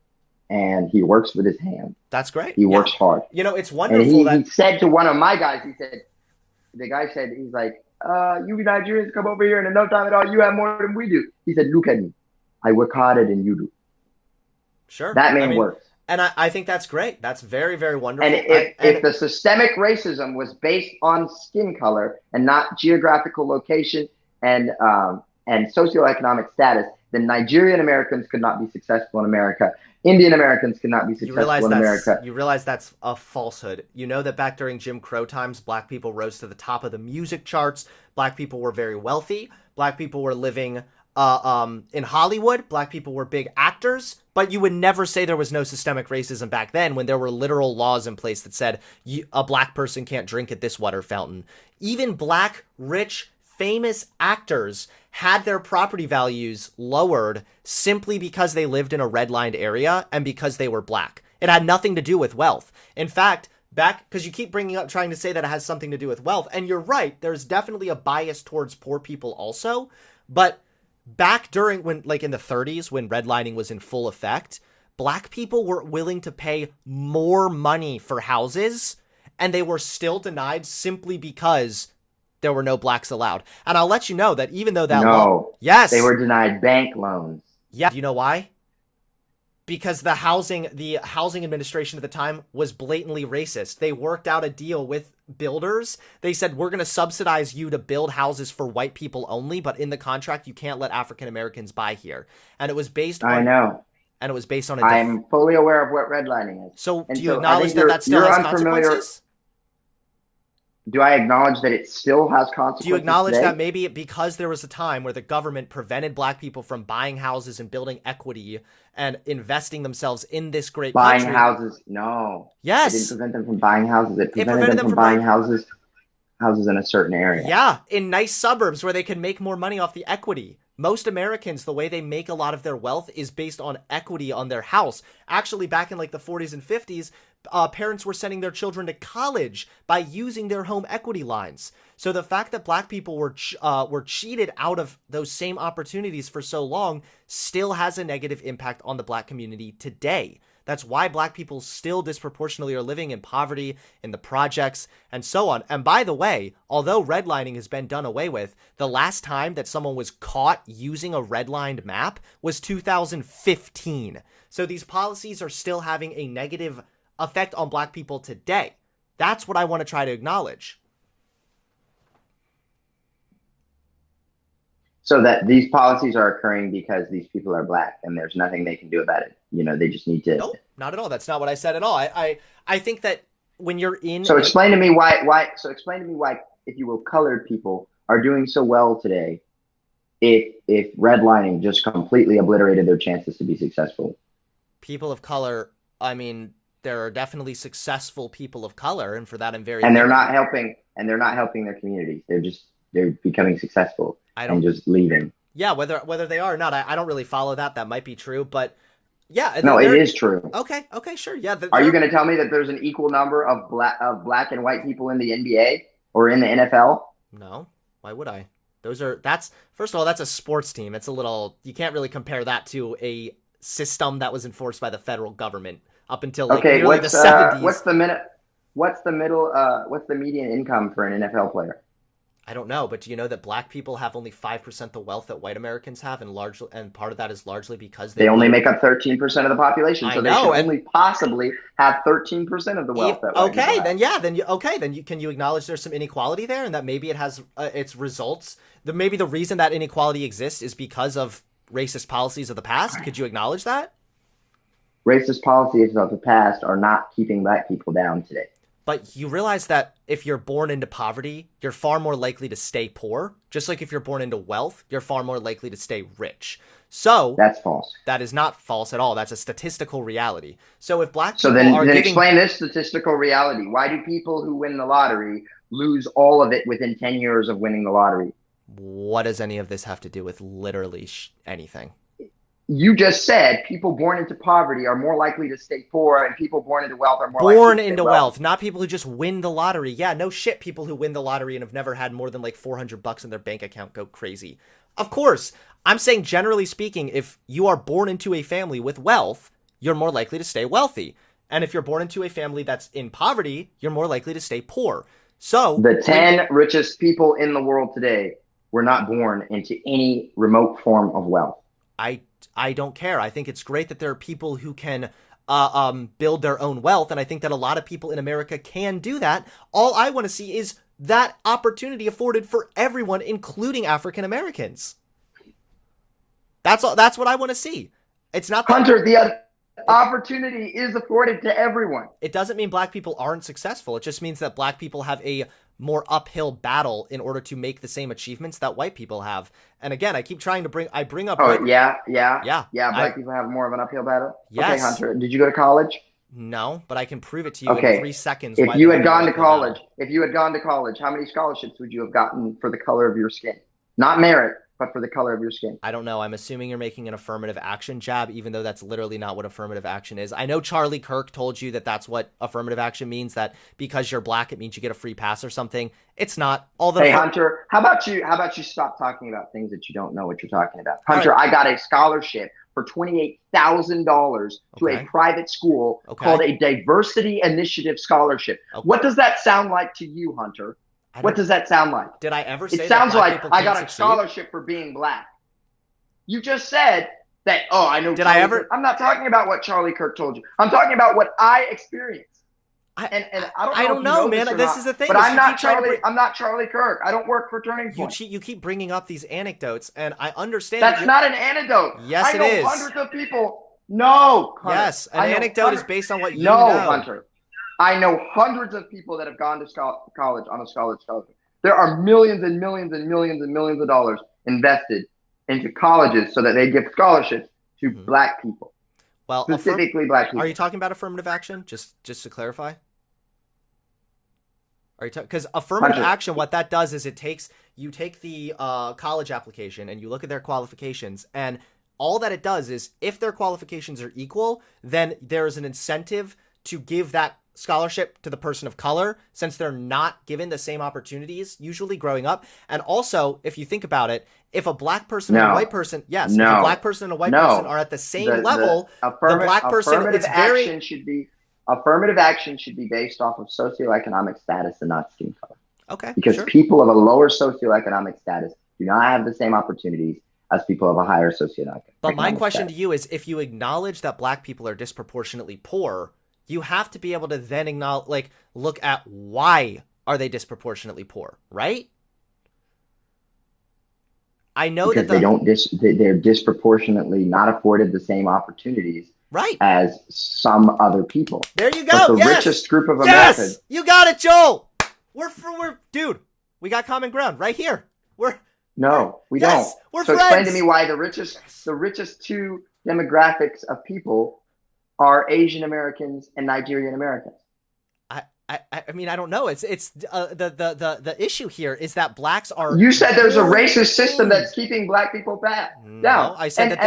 And he works with his hand. That's great. He works hard. You know, it's wonderful he said to one of my guys, the guy said, he's like, You Nigerians come over here in no time at all. You have more than we do. He said, look at me. I work harder than you do. Sure. That I man mean, works. and I think that's great. That's very, very And wonderful. if the systemic racism was based on skin color and not geographical location and socioeconomic status, then Nigerian Americans could not be successful in America. Indian Americans could not be successful in America. You realize that's a falsehood. You know that back during Jim Crow times, black people rose to the top of the music charts. Black people were very wealthy. Black people were living in Hollywood. Black people were big actors. But you would never say there was no systemic racism back then when there were literal laws in place that said a black person can't drink at this water fountain. Even black, rich, famous actors had their property values lowered simply because they lived in a redlined area and because they were black. It had nothing to do with wealth. In fact, because you keep bringing up trying to say that it has something to do with wealth, and you're right, there's definitely a bias towards poor people also, but back during when, like in the 30s, when redlining was in full effect, black people were willing to pay more money for houses, and they were still denied simply because there were no blacks allowed. And I'll let you know that even though that law, yes, they were denied bank loans. Yeah, do you know why? Because the housing administration at the time was blatantly racist. They worked out a deal with builders. They said, we're going to subsidize you to build houses for white people only, but in the contract, you can't let African Americans buy here. And it was based on... I know. And it was based on... I'm fully aware of what redlining is. So do you acknowledge that that still has consequences? Do I acknowledge that it still has consequences? Do you acknowledge today? that maybe because there was a time where the government prevented black people from buying houses and building equity and investing themselves in this great country? Buying houses? No. Yes. It didn't prevent them from buying houses. It prevented them from buying houses in a certain area. Yeah, in nice suburbs where they can make more money off the equity. Most Americans, the way they make a lot of their wealth is based on equity on their house. Actually, back in like the 40s and 50s, parents were sending their children to college by using their home equity lines. So the fact that black people were cheated out of those same opportunities for so long still has a negative impact on the black community today. That's why black people still disproportionately are living in poverty, in the projects, and so on. And by the way, although redlining has been done away with, the last time that someone was caught using a redlined map was 2015. So these policies are still having a negative effect on black people today. That's what I want to try to acknowledge. So that these policies are occurring because these people are black and there's nothing they can do about it. You know, they just need to. Nope, not at all. That's not what I said at all. I think that when you're in. So explain to me why. So explain to me why, if you will, colored people are doing so well today. If redlining just completely obliterated their chances to be successful. People of color. I mean, there are definitely successful people of color, and for that I'm very. And they're not helping. And they're not helping their communities. They're becoming successful. And just leaving. Yeah, whether they are or not, I don't really follow that. That might be true, but yeah. No, it is true. Okay, sure. Yeah. Are you going to tell me that there's an equal number of black and white people in the NBA or in the NFL? No. Why would I? That's first of all, that's a sports team. It's a little, you can't really compare that to a system that was enforced by the federal government up until like nearly the 70s. What's the median income for an NFL player? I don't know, but do you know that black people have only 5% the wealth that white Americans have, and part of that is largely because they only make up 13% of the population, so I know, they should only possibly have 13% of the wealth that white people have. Can you acknowledge there's some inequality there, and that maybe it has its results? Maybe the reason that inequality exists is because of racist policies of the past. Could you acknowledge that? Racist policies of the past are not keeping black people down today. But you realize that if you're born into poverty, you're far more likely to stay poor. Just like if you're born into wealth, you're far more likely to stay rich. So that's false. That is not false at all. That's a statistical reality. So if black people then explain this statistical reality. Why do people who win the lottery lose all of it within 10 years of winning the lottery? What does any of this have to do with literally anything? You just said people born into poverty are more likely to stay poor, and people born into wealth are more born likely to into wealth, not people who just win the lottery. Yeah, no shit. People who win the lottery and have never had more than like $400 in their bank account go crazy. Of course, I'm saying generally speaking, if you are born into a family with wealth, you're more likely to stay wealthy. And if you're born into a family that's in poverty, you're more likely to stay poor. So the 10 richest people in the world today were not born into any remote form of wealth. I I don't care. I think it's great that there are people who can build their own wealth, and I think that a lot of people in America can do that. All I want to see is that opportunity afforded for everyone, including African Americans. That's all. That's what I want to see. It's not that, Hunter, the opportunity is afforded to everyone. it doesn't mean black people aren't successful. It just means that black people have a more uphill battle in order to make the same achievements that white people have. And again, I keep trying to bring up. Oh, white, yeah. Black people have more of an uphill battle. Yes. Okay, Hunter, did you go to college? No, but I can prove it to you Okay. in 3 seconds. If you had gone to college, how many scholarships would you have gotten for the color of your skin? Not merit, but for the color of your skin. I don't know. I'm assuming you're making an affirmative action jab, even though that's literally not what affirmative action is. I know Charlie Kirk told you that that's what affirmative action means, that because you're black, it means you get a free pass or something. It's not. Hey, Hunter, how about you stop talking about things that you don't know what you're talking about? Hunter, right. I got a scholarship for $28,000 to a private school called a Diversity Initiative Scholarship. Okay. What does that sound like to you, Hunter? What does that sound like? Did I ever say it sounds like I got a scholarship for being black? You just said that, oh, I know. Did I ever? I'm not talking about what Charlie Kirk told you. I'm talking about what I experienced. And I don't know, man. This is the thing. But I'm not Charlie. I'm not Charlie Kirk. I don't work for Turning Point. You keep bringing up these anecdotes, and I understand. That's not an anecdote. Yes, it is. I know hundreds of people. No. Hunter. Yes, an anecdote is based on what you know. No, Hunter. I know hundreds of people that have gone to college on a scholarship. There are millions and millions and millions and millions of dollars invested into colleges so that they give scholarships to black people. Well, specifically black people. Are you talking about affirmative action? Just to clarify. Are you because affirmative action, what that does is you take the college application and you look at their qualifications, and all that it does is if their qualifications are equal, then there is an incentive to give that scholarship to the person of color, since they're not given the same opportunities usually growing up. And also, if you think about it, if a black person and a white person, if a black person and a white person are at the same level, the black person, affirmative action should be based off of socioeconomic status and not skin color. Okay. Because people of a lower socioeconomic status do not have the same opportunities as people of a higher socioeconomic. But my question to you is, if you acknowledge that black people are disproportionately poor, you have to be able to then acknowledge, look at why are they disproportionately poor, right? I know because they're disproportionately not afforded the same opportunities, right, as some other people. There you go. But the richest group of America. You got it, Joel. Dude, we got common ground right here. We don't. We're so friends. Explain to me why the richest two demographics of people are Asian Americans and Nigerian Americans. I mean, I don't know. It's the issue here is that blacks are. You said there's a racist system that's keeping black people down. No, I said that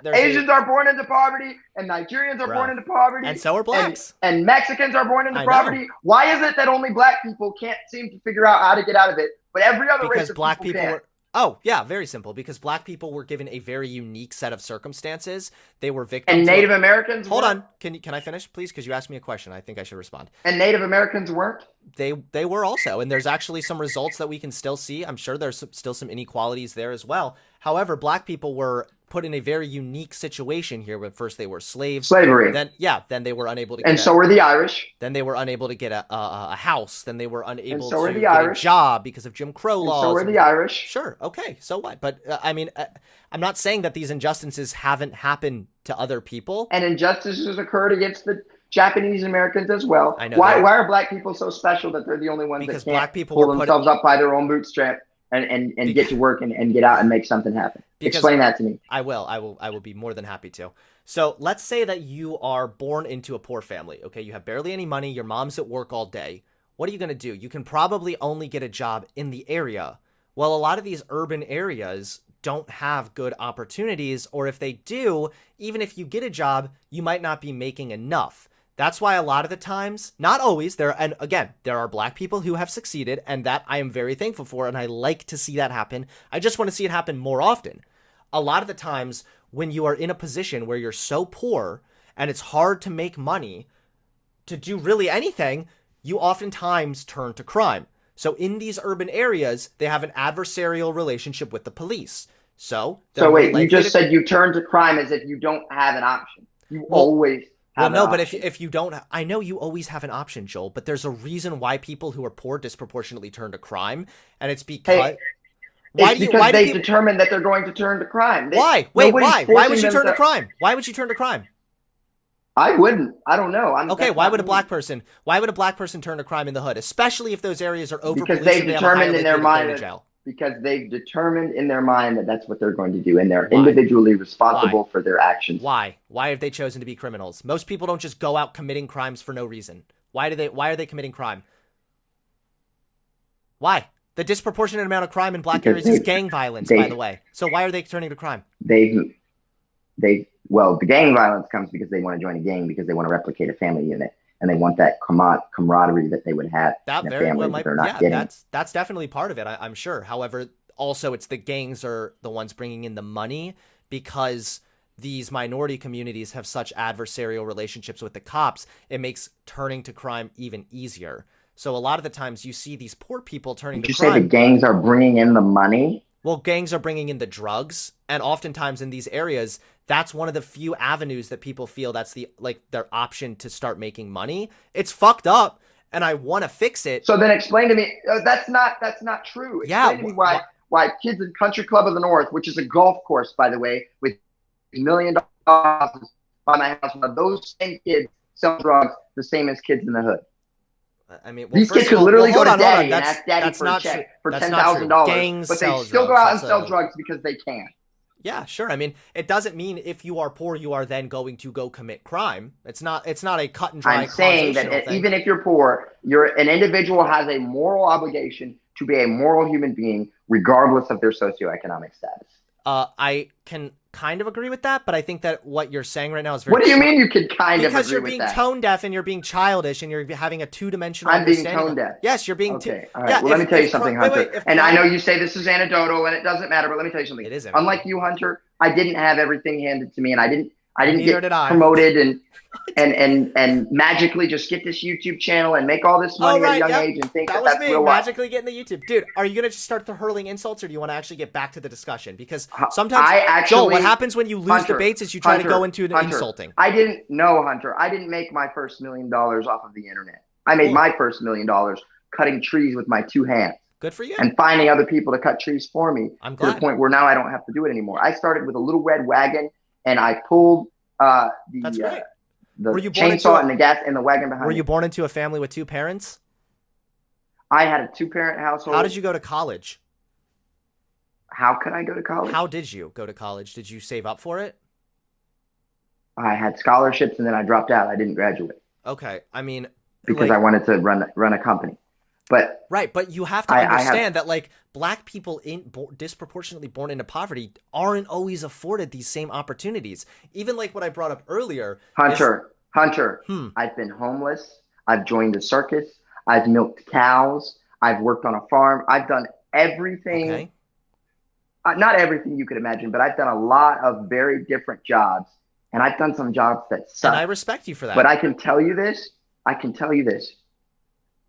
there's Asians are born into poverty, and Nigerians are born into poverty, and so are blacks, and Mexicans are born into poverty. Why is it that only black people can't seem to figure out how to get out of it, but every other race of black people can? Oh, yeah, very simple. Because black people were given a very unique set of circumstances. They were victims. And Native Americans Hold on. Can I finish, please? Because you asked me a question. I think I should respond. And Native Americans weren't? They were also. And there's actually some results that we can still see. I'm sure there's still some inequalities there as well. However, black people were put in a very unique situation here. When first they were slaves. Slavery. Then they were unable to get so were the Irish. Then they were unable to get a house. Then they were unable to get a job because of Jim Crow laws. So were the Irish. Sure. Okay. So what? But I mean, I'm not saying that these injustices haven't happened to other people. And injustices occurred against the Japanese Americans as well. I know. Why are black people so special that they're the only ones that can't pull themselves up by their own bootstrap and get to work and get out and make something happen? Explain that to me. I will be more than happy to. So let's say that you are born into a poor family. Okay, you have barely any money. Your mom's at work all day. What are you going to do? You can probably only get a job in the area. Well, a lot of these urban areas don't have good opportunities, or if they do, even if you get a job, you might not be making enough. That's why a lot of the times, not always, there are black people who have succeeded, and that I am very thankful for, and I like to see that happen. I just want to see it happen more often. A lot of the times when you are in a position where you're so poor and it's hard to make money to do really anything, you oftentimes turn to crime. So in these urban areas, they have an adversarial relationship with the police. So they're So more wait, you likely just to. said you turn to crime as if you don't have an option. You Well, always well, have an no, but if option. if you don't, I know you always have an option, Joel. But there's a reason why people who are poor disproportionately turn to crime, and it's because Hey, it's because why do they've people determined that they're going to turn to crime. why wait Nobody's why would forcing you them turn to to. crime? Why would you turn to crime? I wouldn't. I don't know. Okay, That's why not would a me. black person turn to crime in the hood, especially if those areas are over Because policed they've and they have a higher determined in their likelihood of going mind to that jail? that's what they're going to do, and they're Why? individually Why? responsible for their actions. Why have they chosen to be criminals? Most people don't just go out committing crimes for no reason. Why are they committing crime? Why? The disproportionate amount of crime in black Because areas is gang violence, by the they way. So why are they turning to crime? they the gang violence comes because they want to join a gang because they want to replicate a family unit and they want that camaraderie that they would have That in a very well family that might, they're not yeah, getting. that's definitely part of it, I'm sure. However, also it's the gangs are the ones bringing in the money because these minority communities have such adversarial relationships with the cops. It makes turning to crime even easier. So a lot of the times you see these poor people turning Did to you say the crime. gangs are bringing in the money? Well, gangs are bringing in the drugs, and oftentimes in these areas, that's one of the few avenues that people feel that's their option to start making money. It's fucked up, and I want to fix it. So then explain to me. That's not true. Yeah, Explain to me why kids in Country Club of the North, which is a golf course by the way, with $1 million houses by my house, why those same kids sell drugs the same as kids in the hood. I mean, well, These first kids of could all, literally go to hold on. daddy and ask daddy That's for a not true. check for That's ten not thousand true. dollars, Gangs but they sell still go drugs. out and sell drugs because they can. Yeah, sure. I mean, it doesn't mean if you are poor, you are then going to go commit crime. It's not a cut and dry I'm saying causational that thing. even if you're poor, an individual has a moral obligation to be a moral human being, regardless of their socioeconomic status. I can kind of agree with that, but I think that what you're saying right now is very. What do you mean you could kind of because agree you're with being that? tone deaf and you're being childish and you're having a two-dimensional I'm being understanding. tone deaf. Yes, you're being. Okay, all right. Yeah, well, let me tell you something, Hunter. And I know crime, you say this is anecdotal and it doesn't matter, but let me tell you something. it isn't. Unlike you, Hunter, I didn't have everything handed to me, and I didn't Neither get did I. promoted and magically just get this YouTube channel and make all this money at a young age and think That that was that's me real life. magically getting the YouTube. Dude, are you gonna just start the hurling insults, or do you want to actually get back to the discussion? Because sometimes, Joel, what happens when you lose debates is you try to go into an insulting. I didn't know, Hunter. I didn't make my first $1 million off of the internet. I made my first $1 million cutting trees with my 2 hands. Good for you. And finding other people to cut trees for me. I'm glad. To the point where now I don't have to do it anymore. I started with a little red wagon and I pulled That's great. the chainsaw and the gas and the wagon behind me. Were you born into a family with 2 parents? I had a 2-parent household. How did you go to college? How could I go to college? How did you go to college? Did you save up for it? I had scholarships and then I dropped out. I didn't graduate. Okay. I mean, because I wanted to run a company. But right, but you have to understand that black people disproportionately born into poverty aren't always afforded these same opportunities. Even like what I brought up earlier. Hunter, I've been homeless. I've joined a circus. I've milked cows. I've worked on a farm. I've done everything. Okay. Not everything you could imagine, but I've done a lot of very different jobs. And I've done some jobs that suck. And I respect you for that. But I can tell you this.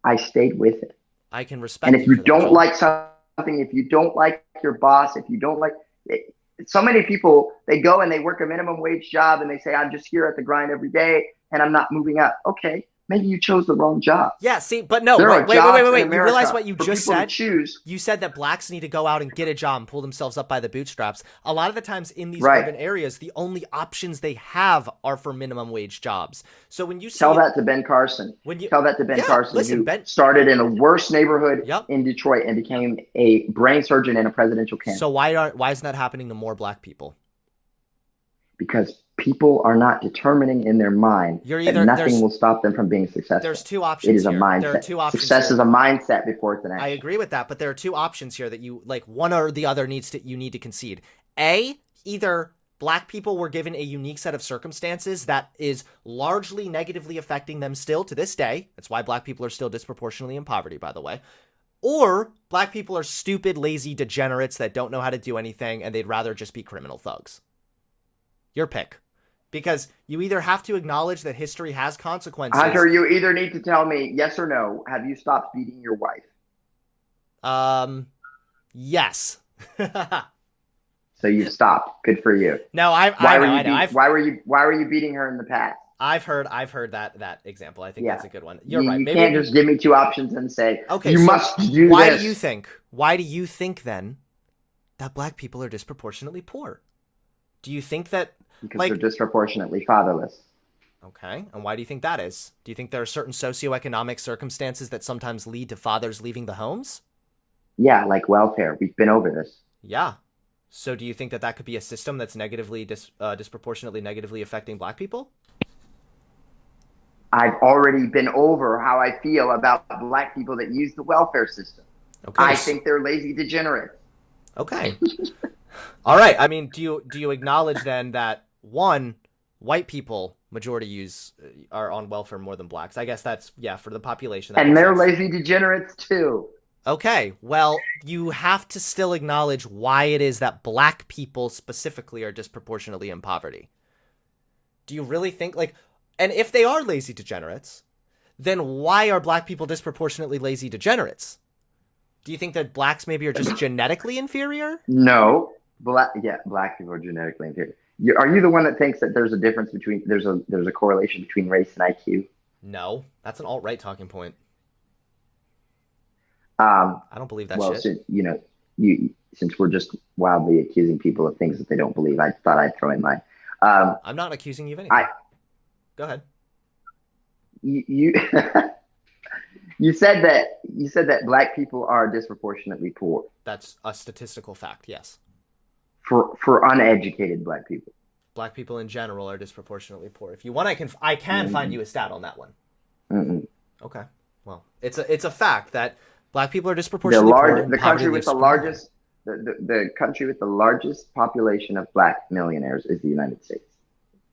I stayed with it. I can respect. And if you don't like something, if you don't like your boss, if you don't like it, so many people, they go and they work a minimum wage job and they say, I'm just here at the grind every day and I'm not moving up. Okay. Maybe you chose the wrong job. Yeah, see, but no, wait. You realize what you just said? You said that blacks need to go out and get a job and pull themselves up by the bootstraps. A lot of the times in these urban areas, the only options they have are for minimum wage jobs. So when you tell that to Ben Carson. Tell that to Ben Carson, listen, who started in the worst neighborhood in Detroit and became a brain surgeon and a presidential candidate. So why isn't that happening to more black people? Because people are not determining in their mind that nothing will stop them from being successful. There's 2 options. It is a mindset. There are 2 options. Success is a mindset before it's an action. I agree with that, but there are 2 options here that you one or the other you need to concede. Either black people were given a unique set of circumstances that is largely negatively affecting them still to this day. That's why black people are still disproportionately in poverty, by the way. Or black people are stupid, lazy degenerates that don't know how to do anything and they'd rather just be criminal thugs. Your pick. Because you either have to acknowledge that history has consequences. Hunter, you either need to tell me yes or no. Have you stopped beating your wife? Yes. So you've stopped. Good for you. No, Why were I you know. beat? Why were you beating her in the past? I've heard that example. I think Yeah. that's a good one. You're You, right. you Maybe can't just give me two options and say okay. you So must do this why do you think then that black people are disproportionately poor? Do you think that because they're like disproportionately fatherless. okay, and why do you think that is? Do you think there are certain socioeconomic circumstances that sometimes lead to fathers leaving the homes? Yeah, like welfare. We've been over this. Yeah. So do you think that that could be a system that's disproportionately negatively affecting black people? I've already been over how I feel about black people that use the welfare system. Okay. I think they're lazy degenerates. Okay. All right. I mean, do you acknowledge then that one, white people majority use are on welfare more than blacks? I guess that's yeah for the population. That And makes they're sense. lazy degenerates too. Okay. Well, you have to still acknowledge why it is that black people specifically are disproportionately in poverty. Do you really think like, and if they are lazy degenerates, then why are black people disproportionately lazy degenerates? Do you think that blacks maybe are just genetically inferior? No, black people are genetically inferior. Are you the one that thinks that there's a difference between there's a correlation between race and IQ? No, that's an alt-right talking point. Um, I don't believe that well, shit. since we're just wildly accusing people of things that they don't believe, I thought I'd throw in mine. I'm not accusing you of I anything. Go ahead. you you said that black people are disproportionately poor That's a statistical fact, yes. for uneducated black people. Black people in general are disproportionately poor. If you want, I can find Mm-mm, you a stat on that one. mm-mm. Okay. Well, it's a fact that black people are The disproportionately poor large and the poverty country with lives the supremely. largest the country with the largest population of black millionaires is the United States.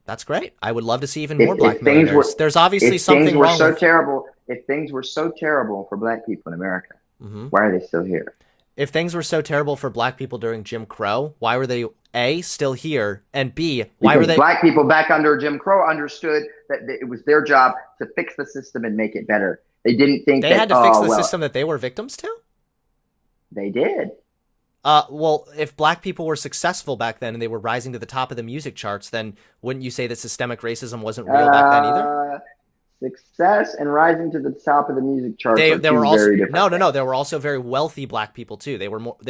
That's great. I would love to see even If, more black if things millionaires. were There's obviously if things something were wrong so with. terrible if things were so terrible for black people in America, Mhm. why are they still here? If things were so terrible for black people during Jim Crow, why were they A, still here, and B, why were Because they black people back under Jim Crow understood that it was their job to fix the system and make it better. They didn't think they that, had to fix oh the well, system that they were victims to? they did. Well, if black people were successful back then and they were rising to the top of the music charts, then wouldn't you say that systemic racism wasn't real back then either? Uh, Success and rising to the top of the music charts are They were two also very different things. no. There were also very wealthy black people too. They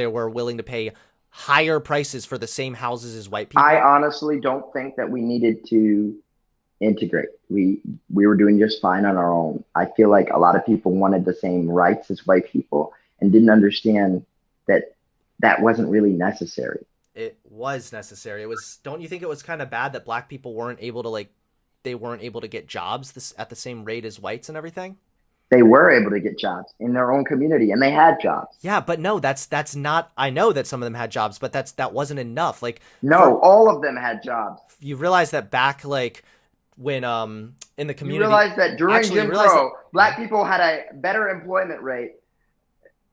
were willing to pay higher prices for the same houses as white I people. honestly don't think that we needed to integrate. We were doing just fine on our own. I feel like a lot of people wanted the same rights as white people and didn't understand that that wasn't really necessary. It was necessary. It was. Don't you think it was kind of bad that black people weren't able to they weren't able to get jobs at the same rate as whites and everything? They were able to get jobs in their own community and they had jobs. Yeah, but no, that's not. I know that some of them had jobs, but that wasn't enough. Like for No, all of them had jobs. you realize that back when in the You community realize that during actually you Jim realize that Crow, black people had a better employment rate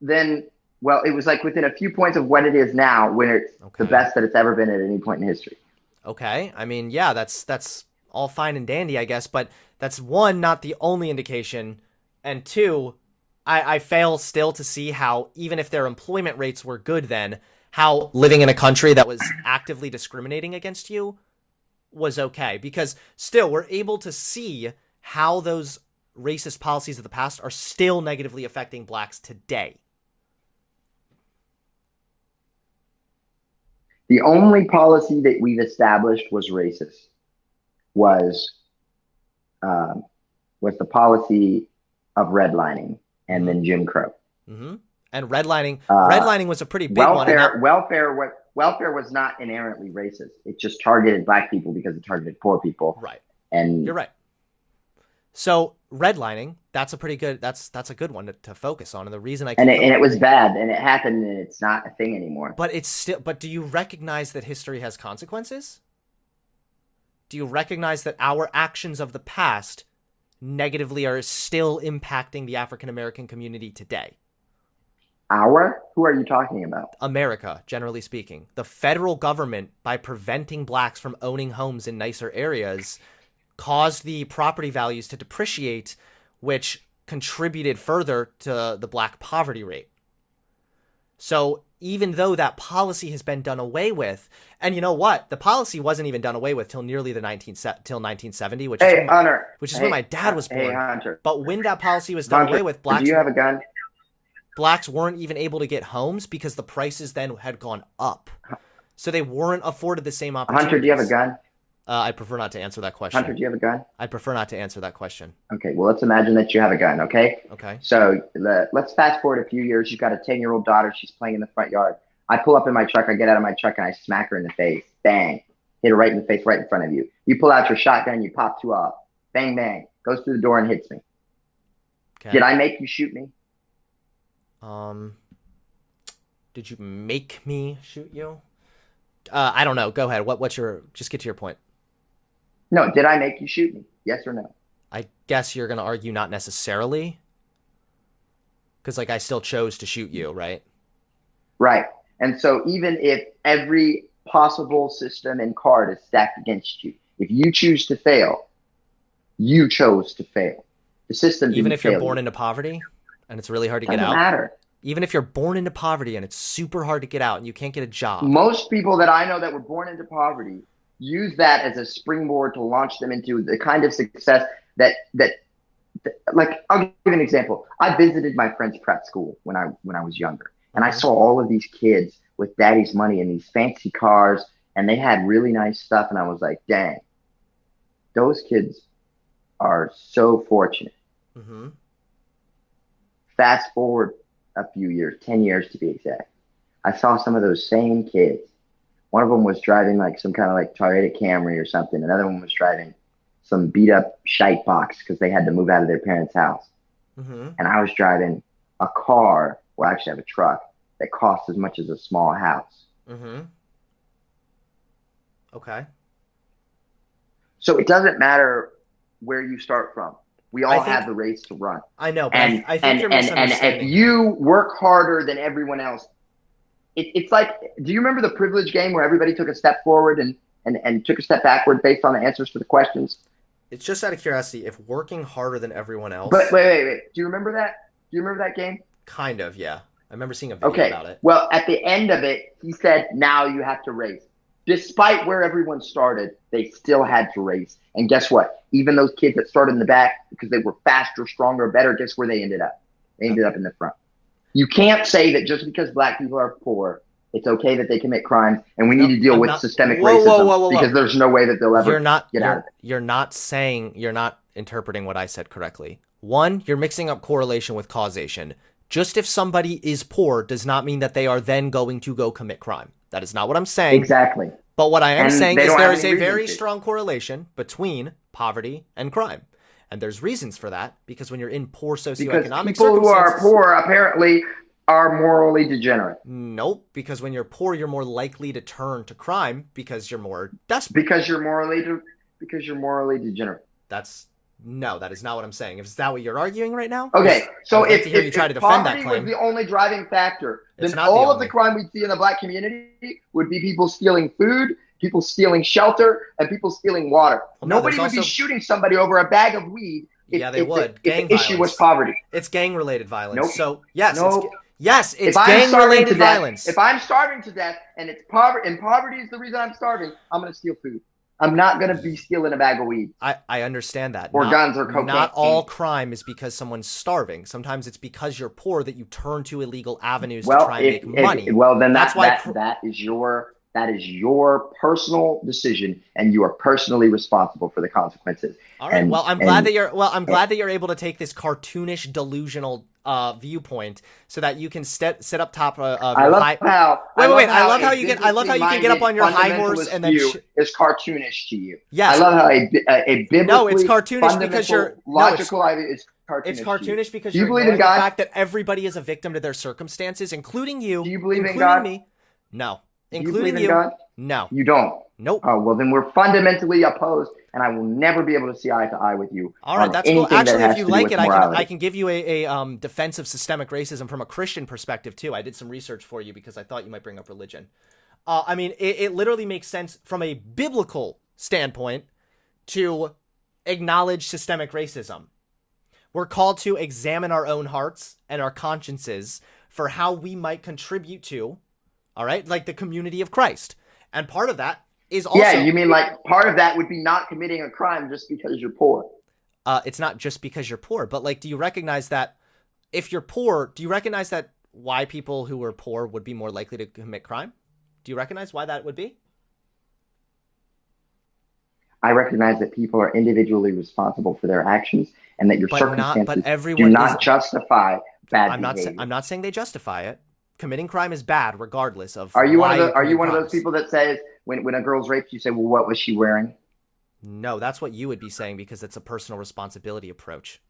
than, well, it was like within a few points of what it is now when it's the okay. best that it's ever been at any point in history. Okay. I mean, yeah, that's all fine and dandy, I guess, but that's one, not the only indication, and two, I fail still to see how, even if their employment rates were good then, how living in a country that was actively discriminating against you was okay. Because still, we're able to see how those racist policies of the past are still negatively affecting blacks today. The only policy that we've established was racist was um, was the policy of redlining and Mm-hmm. then Jim Crow. Mm-hmm. And redlining, Uh, redlining was a pretty big one. And that, welfare was not inherently racist. It just targeted black people because it targeted poor people. right. And You're right. So redlining, that's a pretty good. That's a good one to focus on. And the reason I and keep, it, and it was bad and it happened and it's not a thing anymore. but it's still. But do you recognize that history has consequences? Do you recognize that our actions of the past negatively are still impacting the African American community today? Who are you talking about? America, generally speaking, the federal government, by preventing blacks from owning homes in nicer areas, caused the property values to depreciate, which contributed further to the black poverty rate. So even though that policy has been done away with, and you know what, the policy wasn't even done away with till nearly the 1970, Hey, Hunter. which is when Hey, my dad was hey, born. Hunter. But when that policy was done Hunter, away with, do you have a gun? blacks weren't even able to get homes because the prices then had gone up. So they weren't afforded the same Hunter, do you have a opportunities. gun? I prefer not to answer that Hunter, question. do you have a gun? I prefer not to answer that question. Okay, well, let's imagine that you have a gun, okay? Okay. So let's fast forward a few years. You've got a 10-year-old daughter. She's playing in the front yard. I pull up in my truck. I get out of my truck, and I smack her in the face. Bang. Hit her right in the face, right in front of you. You pull out your shotgun. You pop two off. Bang, bang. Goes through the door and hits me. Okay. Did I make you shoot me? Did you make me shoot you? I don't know. Go ahead. Just get to your point. No, did I make you shoot me? Yes or no? I guess you're going to argue not necessarily. Because, like, I still chose to shoot you, right? Right. And so even if every possible system and card is stacked against you, if you choose to fail, you chose to fail. The system didn't Even if you're fail born you. into poverty and it's really hard to get Doesn't out? matter. Even if you're born into poverty and it's super hard to get out and you can't get a job. Most people that I know that were born into poverty use that as a springboard to launch them into the kind of success that like, I'll give you an example. I visited my friend's prep school when I was younger, and I saw all of these kids with daddy's money and these fancy cars, and they had really nice stuff, and I was like, dang, those kids are so fortunate. Mm-hmm. Fast forward a few years, 10 years to be exact. I saw some of those same kids. One of them was driving like some kind of like Toyota Camry or something. Another one was driving some beat up shite box because they had to move out of their parents' house. Mm-hmm. And I was driving a car, well, actually I have a truck that costs as much as a small house. Mm-hmm. Okay. So it doesn't matter where you start from. We all I think- have the race to run. I know, but And I think you're misunderstanding. if you work harder than everyone else, it's like, do you remember the privilege game where everybody took a step forward and took a step backward based on the answers to the questions? It's just out of curiosity, if working harder than everyone else... But wait. Do you remember that? Do you remember that game? Kind of, yeah. I remember seeing a video about it. Well, at the end of it, he said, now you have to race. Despite where everyone started, they still had to race. And guess what? Even those kids that started in the back, because they were faster, stronger, better, guess where they ended up? They ended up in the front. You can't say that just because black people are poor, it's okay that they commit crimes, and we need to deal with systemic racism because there's no way that they'll ever get out of it. You're not interpreting what I said correctly. One, you're mixing up correlation with causation. Just if somebody is poor does not mean that they are then going to go commit crime. That is not what I'm saying. Exactly. But what I am saying is there is a very reason to. strong correlation between poverty and crime. And there's reasons for that, because when you're in poor socioeconomic because people who are poor apparently are morally degenerate. Nope, because when you're poor, you're more likely to turn to crime because you're more desperate. Because you're morally degenerate. That is not what I'm saying. Is that what you're arguing right now? Okay, so if poverty was the only driving factor, then all of the crime we'd see in the black community would be people stealing food, people stealing shelter, and people stealing water. Well, no, Nobody would be shooting somebody over a bag of weed if the issue was poverty. It's gang-related violence. Nope. So, yes, nope. It's gang-related violence. If I'm starving to death and it's poverty, and poverty is the reason I'm starving, I'm going to steal food. I'm not going to be stealing a bag of weed. I understand that. Or guns or cocaine. Not all crime is because someone's starving. Sometimes it's because you're poor that you turn to illegal avenues to try and make money. Well, then that is your personal decision, and you are personally responsible for the consequences. All right. I'm glad that you're able to take this cartoonish, delusional viewpoint so that you can sit up top of your high. I love how you can get up on your high horse and then is cartoonish to you. Yes. I love how a biblically it's cartoonish because logical idea is cartoonish. It's cartoonish because you believe in God? The fact that everybody is a victim to their circumstances, including you. Do you believe in God? Me. No. Including you? God? No. You don't? Nope. Oh, well, then we're fundamentally opposed, and I will never be able to see eye to eye with you. All right, that's cool. Actually, if you like it, I can give you a defense of systemic racism from a Christian perspective, too. I did some research for you because I thought you might bring up religion. I mean, it literally makes sense from a biblical standpoint to acknowledge systemic racism. We're called to examine our own hearts and our consciences for how we might contribute to, all right, like the community of Christ. And part of that is also... Yeah, you mean like part of that would be not committing a crime just because you're poor. It's not just because you're poor, but like, do you recognize that if you're poor, do you recognize that why people who are poor would be more likely to commit crime? Do you recognize why that would be? I recognize that people are individually responsible for their actions and that your circumstances do not justify bad behavior. I'm not saying they justify it. Committing crime is bad regardless of... Are you one of those people that says when a girl's raped, you say, well, what was she wearing? No, that's what you would be saying because it's a personal responsibility approach.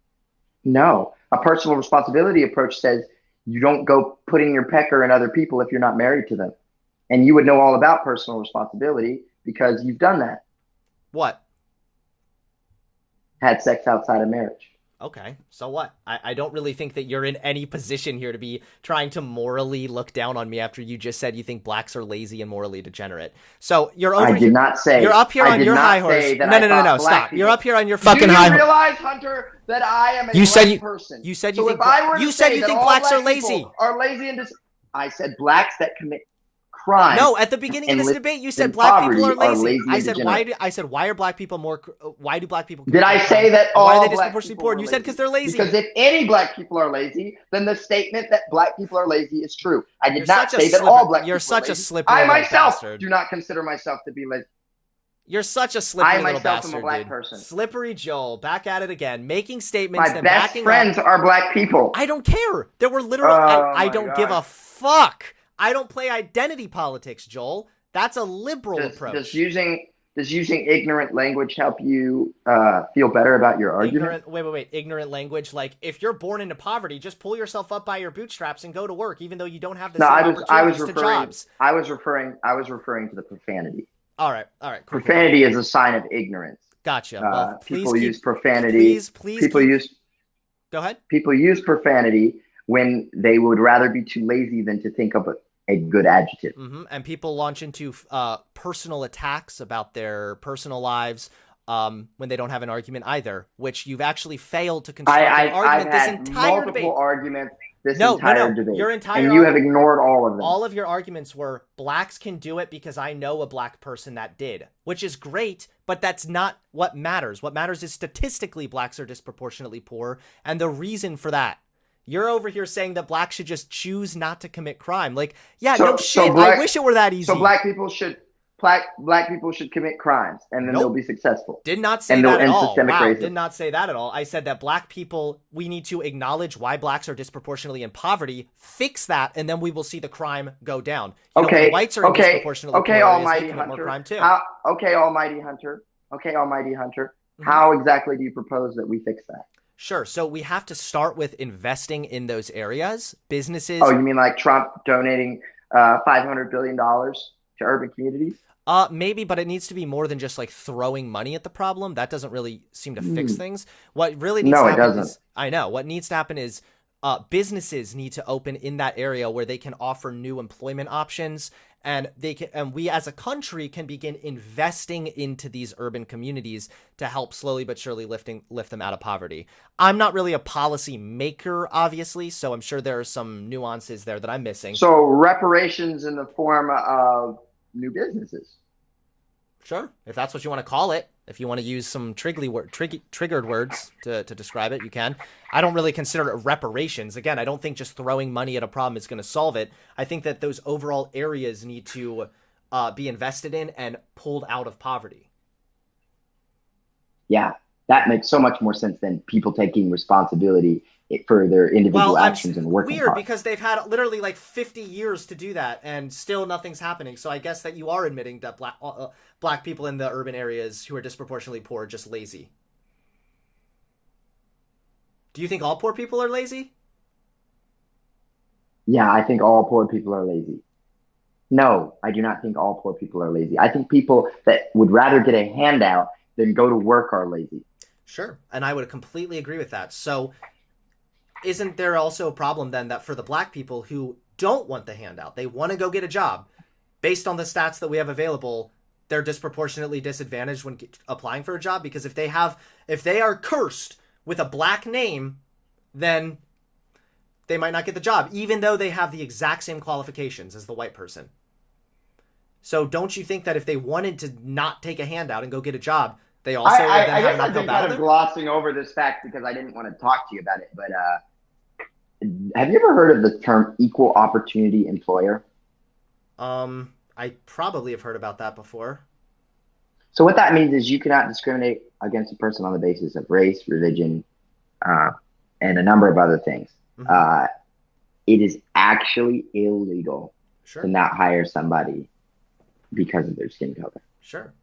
No, a personal responsibility approach says you don't go putting your pecker in other people if you're not married to them. And you would know all about personal responsibility because you've done that. What? Had sex outside of marriage. Okay, so what? I don't really think that you're in any position here to be trying to morally look down on me after you just said you think blacks are lazy and morally degenerate. So you're over here. I did not say. You're up here on your high horse. No, stop. You're up here on your fucking high horse. Do you realize, Hunter, that I am a black person? You said you think blacks are lazy. Are lazy and I said blacks that commit crime. No, at the beginning of this debate, you said black people are lazy. I said, why are black people more? Why do black people? Did I say that all why are they black disproportionately people poor? are You said because they're lazy. Because if any black people are lazy, then the statement that black people are lazy is true. I did not say that all black people are lazy. You're such a slippery I little myself bastard. do not consider myself to be lazy. You're such a slippery little bastard, I myself am a black person. Slippery Joel, back at it again, making statements. My best friends are black people. I don't care. There were literally. I don't give a fuck. I don't play identity politics, Joel. That's a liberal approach. Does using ignorant language help you feel better about your argument? Wait. Ignorant language, like if you're born into poverty, just pull yourself up by your bootstraps and go to work, even though you don't have the same opportunities to jobs. I was referring to the profanity. All right. Cool, profanity is a sign of ignorance. Gotcha. Well, people use profanity. Go ahead. People use profanity when they would rather be too lazy than to think of a good adjective. Mm-hmm. And people launch into personal attacks about their personal lives when they don't have an argument either, which you've actually failed to construct an argument this entire debate. Multiple arguments this entire debate. And you have ignored all of them. All of your arguments were blacks can do it because I know a black person that did, which is great, but that's not what matters. What matters is statistically blacks are disproportionately poor, and the reason for that. You're over here saying that blacks should just choose not to commit crime. Like, yeah, no shit. I wish it were that easy. So black people should commit crimes, and then they'll be successful. Did not say that at all. Wow, did not say that at all. I said that black people, we need to acknowledge why blacks are disproportionately in poverty, fix that, and then we will see the crime go down. When whites are disproportionately poor, Almighty they commit Hunter. More crime too. Almighty Hunter. Mm-hmm. How exactly do you propose that we fix that? Sure. So we have to start with investing in those areas. Businesses. Oh, you mean like Trump donating $500 billion to urban communities? Maybe, but it needs to be more than just like throwing money at the problem. That doesn't really seem to fix things. What really needs to happen is, I know, what needs to happen is businesses need to open in that area where they can offer new employment options, and we as a country can begin investing into these urban communities to help slowly but surely lift them out of poverty. I'm not really a policy maker, obviously, so I'm sure there are some nuances there that I'm missing. So reparations in the form of new businesses. Sure, if that's what you want to call it. If you want to use some triggered words to describe it, you can. I don't really consider it reparations. Again, I don't think just throwing money at a problem is going to solve it. I think that those overall areas need to be invested in and pulled out of poverty. Yeah, that makes so much more sense than people taking responsibility for their individual actions and working hard. Because they've had literally like 50 years to do that and still nothing's happening. So I guess that you are admitting that black people in the urban areas who are disproportionately poor are just lazy. Do you think all poor people are lazy? Yeah, I think all poor people are lazy. No, I do not think all poor people are lazy. I think people that would rather get a handout than go to work are lazy. Sure, and I would completely agree with that. So isn't there also a problem then that for the black people who don't want the handout, they want to go get a job, based on the stats that we have available, they're disproportionately disadvantaged when applying for a job? Because if they are cursed with a black name, then they might not get the job, even though they have the exact same qualifications as the white person. So don't you think that if they wanted to not take a handout and go get a job, they also would then I have guess an I've uphill been kind battle of there? glossing over this fact because I didn't want to talk to you about it. But have you ever heard of the term equal opportunity employer? I probably have heard about that before. So what that means is you cannot discriminate against a person on the basis of race, religion, uh, and a number of other things. Mm-hmm. It is actually illegal Sure. to not hire somebody because of their skin color. Sure.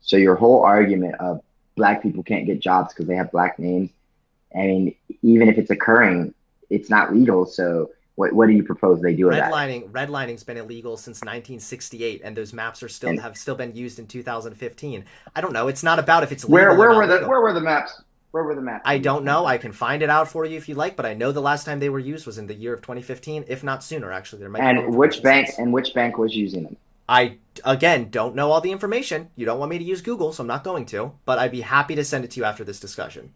So your whole argument of black people can't get jobs because they have black names, I mean, even if it's occurring, it's not legal. So what do you propose they do about it? Redlining's been illegal since 1968, and those maps are still And have still been used in 2015. I don't know. It's not about if it's legal where or not were the legal. where were the maps? Where were the maps? I don't know. I can find it out for you if you like, but I know the last time they were used was in the year of 2015, if not sooner. Actually, there might be And which bank since. and which bank was using them? I again don't know all the information. You don't want me to use Google, so I'm not going to. But I'd be happy to send it to you after this discussion.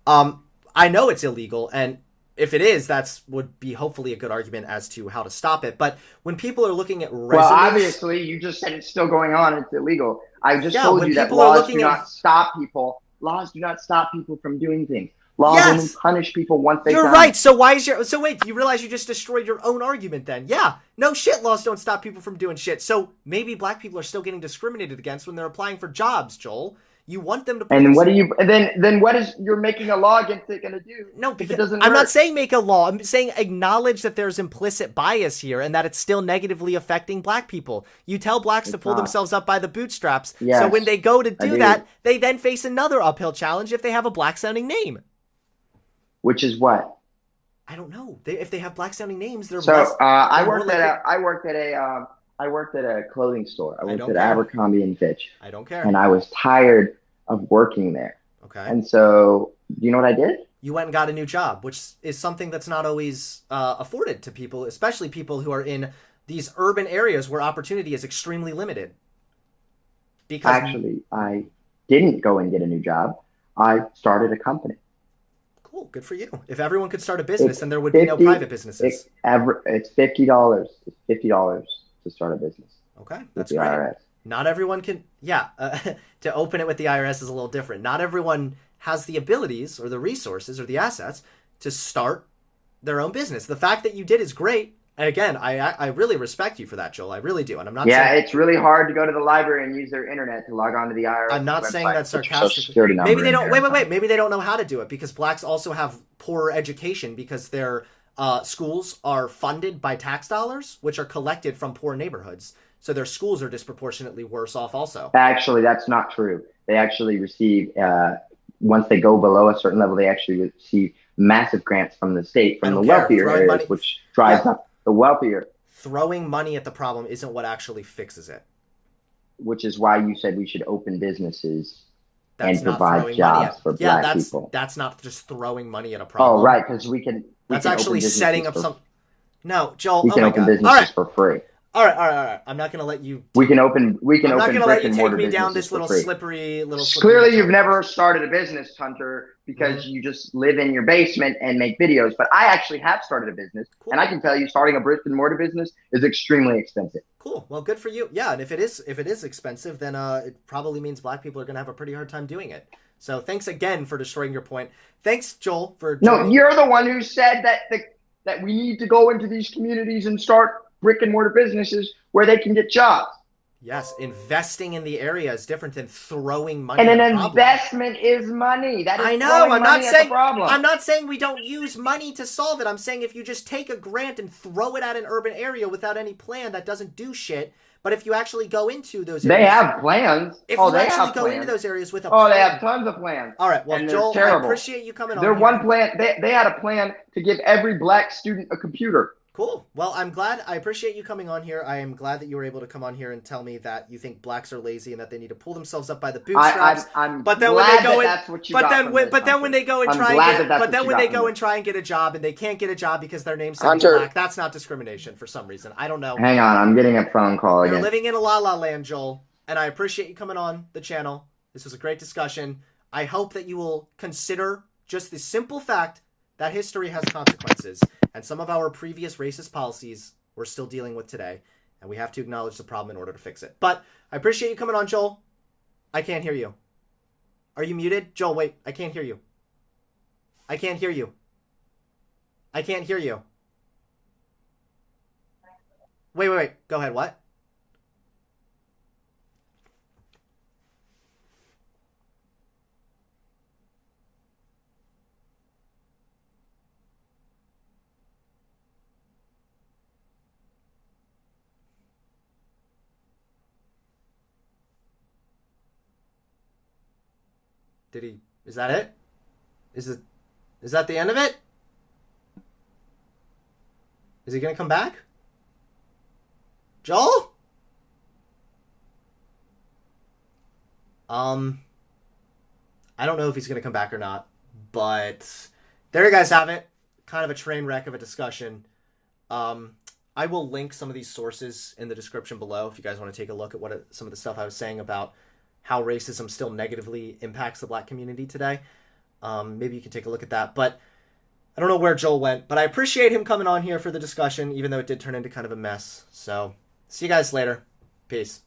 I know it's illegal, and if it is, that's would be hopefully a good argument as to how to stop it. But when people are looking at resumes, Well, obviously, you just said it's still going on. It's illegal. I just told when you that people are laws looking do at- not stop people. Laws do not stop people from doing things. Laws Yes! only punish people once they've You're done right. So why is your so wait? You realize you just destroyed your own argument? Then yeah, no shit. Laws don't stop people from doing shit. So maybe black people are still getting discriminated against when they're applying for jobs. Joel, you want them to. And what do you? And then what is you're making a law against it going to do? No, if because it doesn't I'm work? not saying make a law. I'm saying acknowledge that there's implicit bias here and that it's still negatively affecting black people. You tell blacks to pull not. themselves up by the bootstraps. Yes, so when they go to do do. that, they then face another uphill challenge if they have a black sounding name. Which is what? I don't know. If they have black sounding names, they're So less. I more worked likely- I worked at a clothing store. I worked don't at care. Abercrombie and Fitch, I don't care. and I was tired of working there. Okay. And so, you know what I did? You went and got a new job, which is something that's not always afforded to people, especially people who are in these urban areas where opportunity is extremely limited. Because Actually, I didn't go and get a new job. I started a company. cool, good for you. If everyone could start a business, It's then there would be no 50 private businesses. It's $50. It's $50 to start a business Okay, with that's the great. IRS. Not everyone can. Yeah, to open it with the IRS is a little different. Not everyone has the abilities or the resources or the assets to start their own business. The fact that you did is great. And again, I really respect you for that, Joel. I really do. And I'm not Yeah, saying, it's really hard to go to the library and use their internet to log on to the IRS. I'm not saying website, that put your Social sarcastically. Security number Maybe they in don't. there. Wait. Maybe they don't know how to do it because blacks also have poorer education because their schools are funded by tax dollars, which are collected from poor neighborhoods. So their schools are disproportionately worse off also. Actually, that's not true. They actually receive, once they go below a certain level, they actually receive massive grants from the state, I from the don't care. wealthier Throwing areas, money- which drives Yeah. up the wealthier, Throwing money at the problem isn't what actually fixes it. which is why you said we should open businesses That's and not provide throwing money jobs at, for yeah, black that's, people. That's not just throwing money at a problem. Oh, right, because we can. That's can actually open setting up businesses some. No, Joel. We Oh can my open God. businesses for free. All right. I'm not going to let you. We can open. We can I'm not open going to brick let you and take mortar me down businesses this for little free. slippery. Clearly, you've path. never started a business, Hunter, because you just live in your basement and make videos. But I actually have started a business, Cool. and I can tell you, starting a brick and mortar business is extremely expensive. Cool. Well, good for you. Yeah, and if it is expensive, then it probably means black people are going to have a pretty hard time doing it. So thanks again for destroying your point. Thanks, Joel, for No, joining. you're the one who said that we need to go into these communities and start brick and mortar businesses where they can get jobs. Yes, investing in the area is different than throwing money And at an a problem. investment is money. That is I know. throwing I'm not money at the saying. problem. I'm not saying we don't use money to solve it. I'm saying if you just take a grant and throw it at an urban area without any plan, that doesn't do shit. But if you actually go into those areas, They have plans. If Oh, you they actually have go plans. into those areas with a Oh, plan, they have tons of plans. all right. Well, and they're Joel, I terrible. appreciate you coming on. Their here. one plan, they had a plan to give every black student a computer. Cool. Well, I'm glad. I appreciate you coming on here. I am glad that you were able to come on here and tell me that you think blacks are lazy and that they need to pull themselves up by the bootstraps. I'm But then glad when they go that in, that's what you but got then from when, this, but then Hunter. when they go and I'm try glad and that get, that's but what then you when got they from go this. and try and get a job and they can't get a job because their name's Hunter. black, that's not discrimination for some reason. I don't know. Hang on, I'm getting a phone call You're again. living in a la la land, Joel, and I appreciate you coming on the channel. This was a great discussion. I hope that you will consider just the simple fact That history has consequences, and some of our previous racist policies we're still dealing with today, and we have to acknowledge the problem in order to fix it. But I appreciate you coming on, Joel. I can't hear you. Are you muted? Joel, wait. I can't hear you. I can't hear you. I can't hear you. Wait. Go ahead. What? Did he? Is that it? Is that the end of it? Is he gonna come back? Joel? I don't know if he's gonna come back or not, but there you guys have it. Kind of a train wreck of a discussion. I will link some of these sources in the description below if you guys want to take a look at some of the stuff I was saying about how racism still negatively impacts the black community today. Maybe you can take a look at that. But I don't know where Joel went, but I appreciate him coming on here for the discussion, even though it did turn into kind of a mess. So, see you guys later. Peace.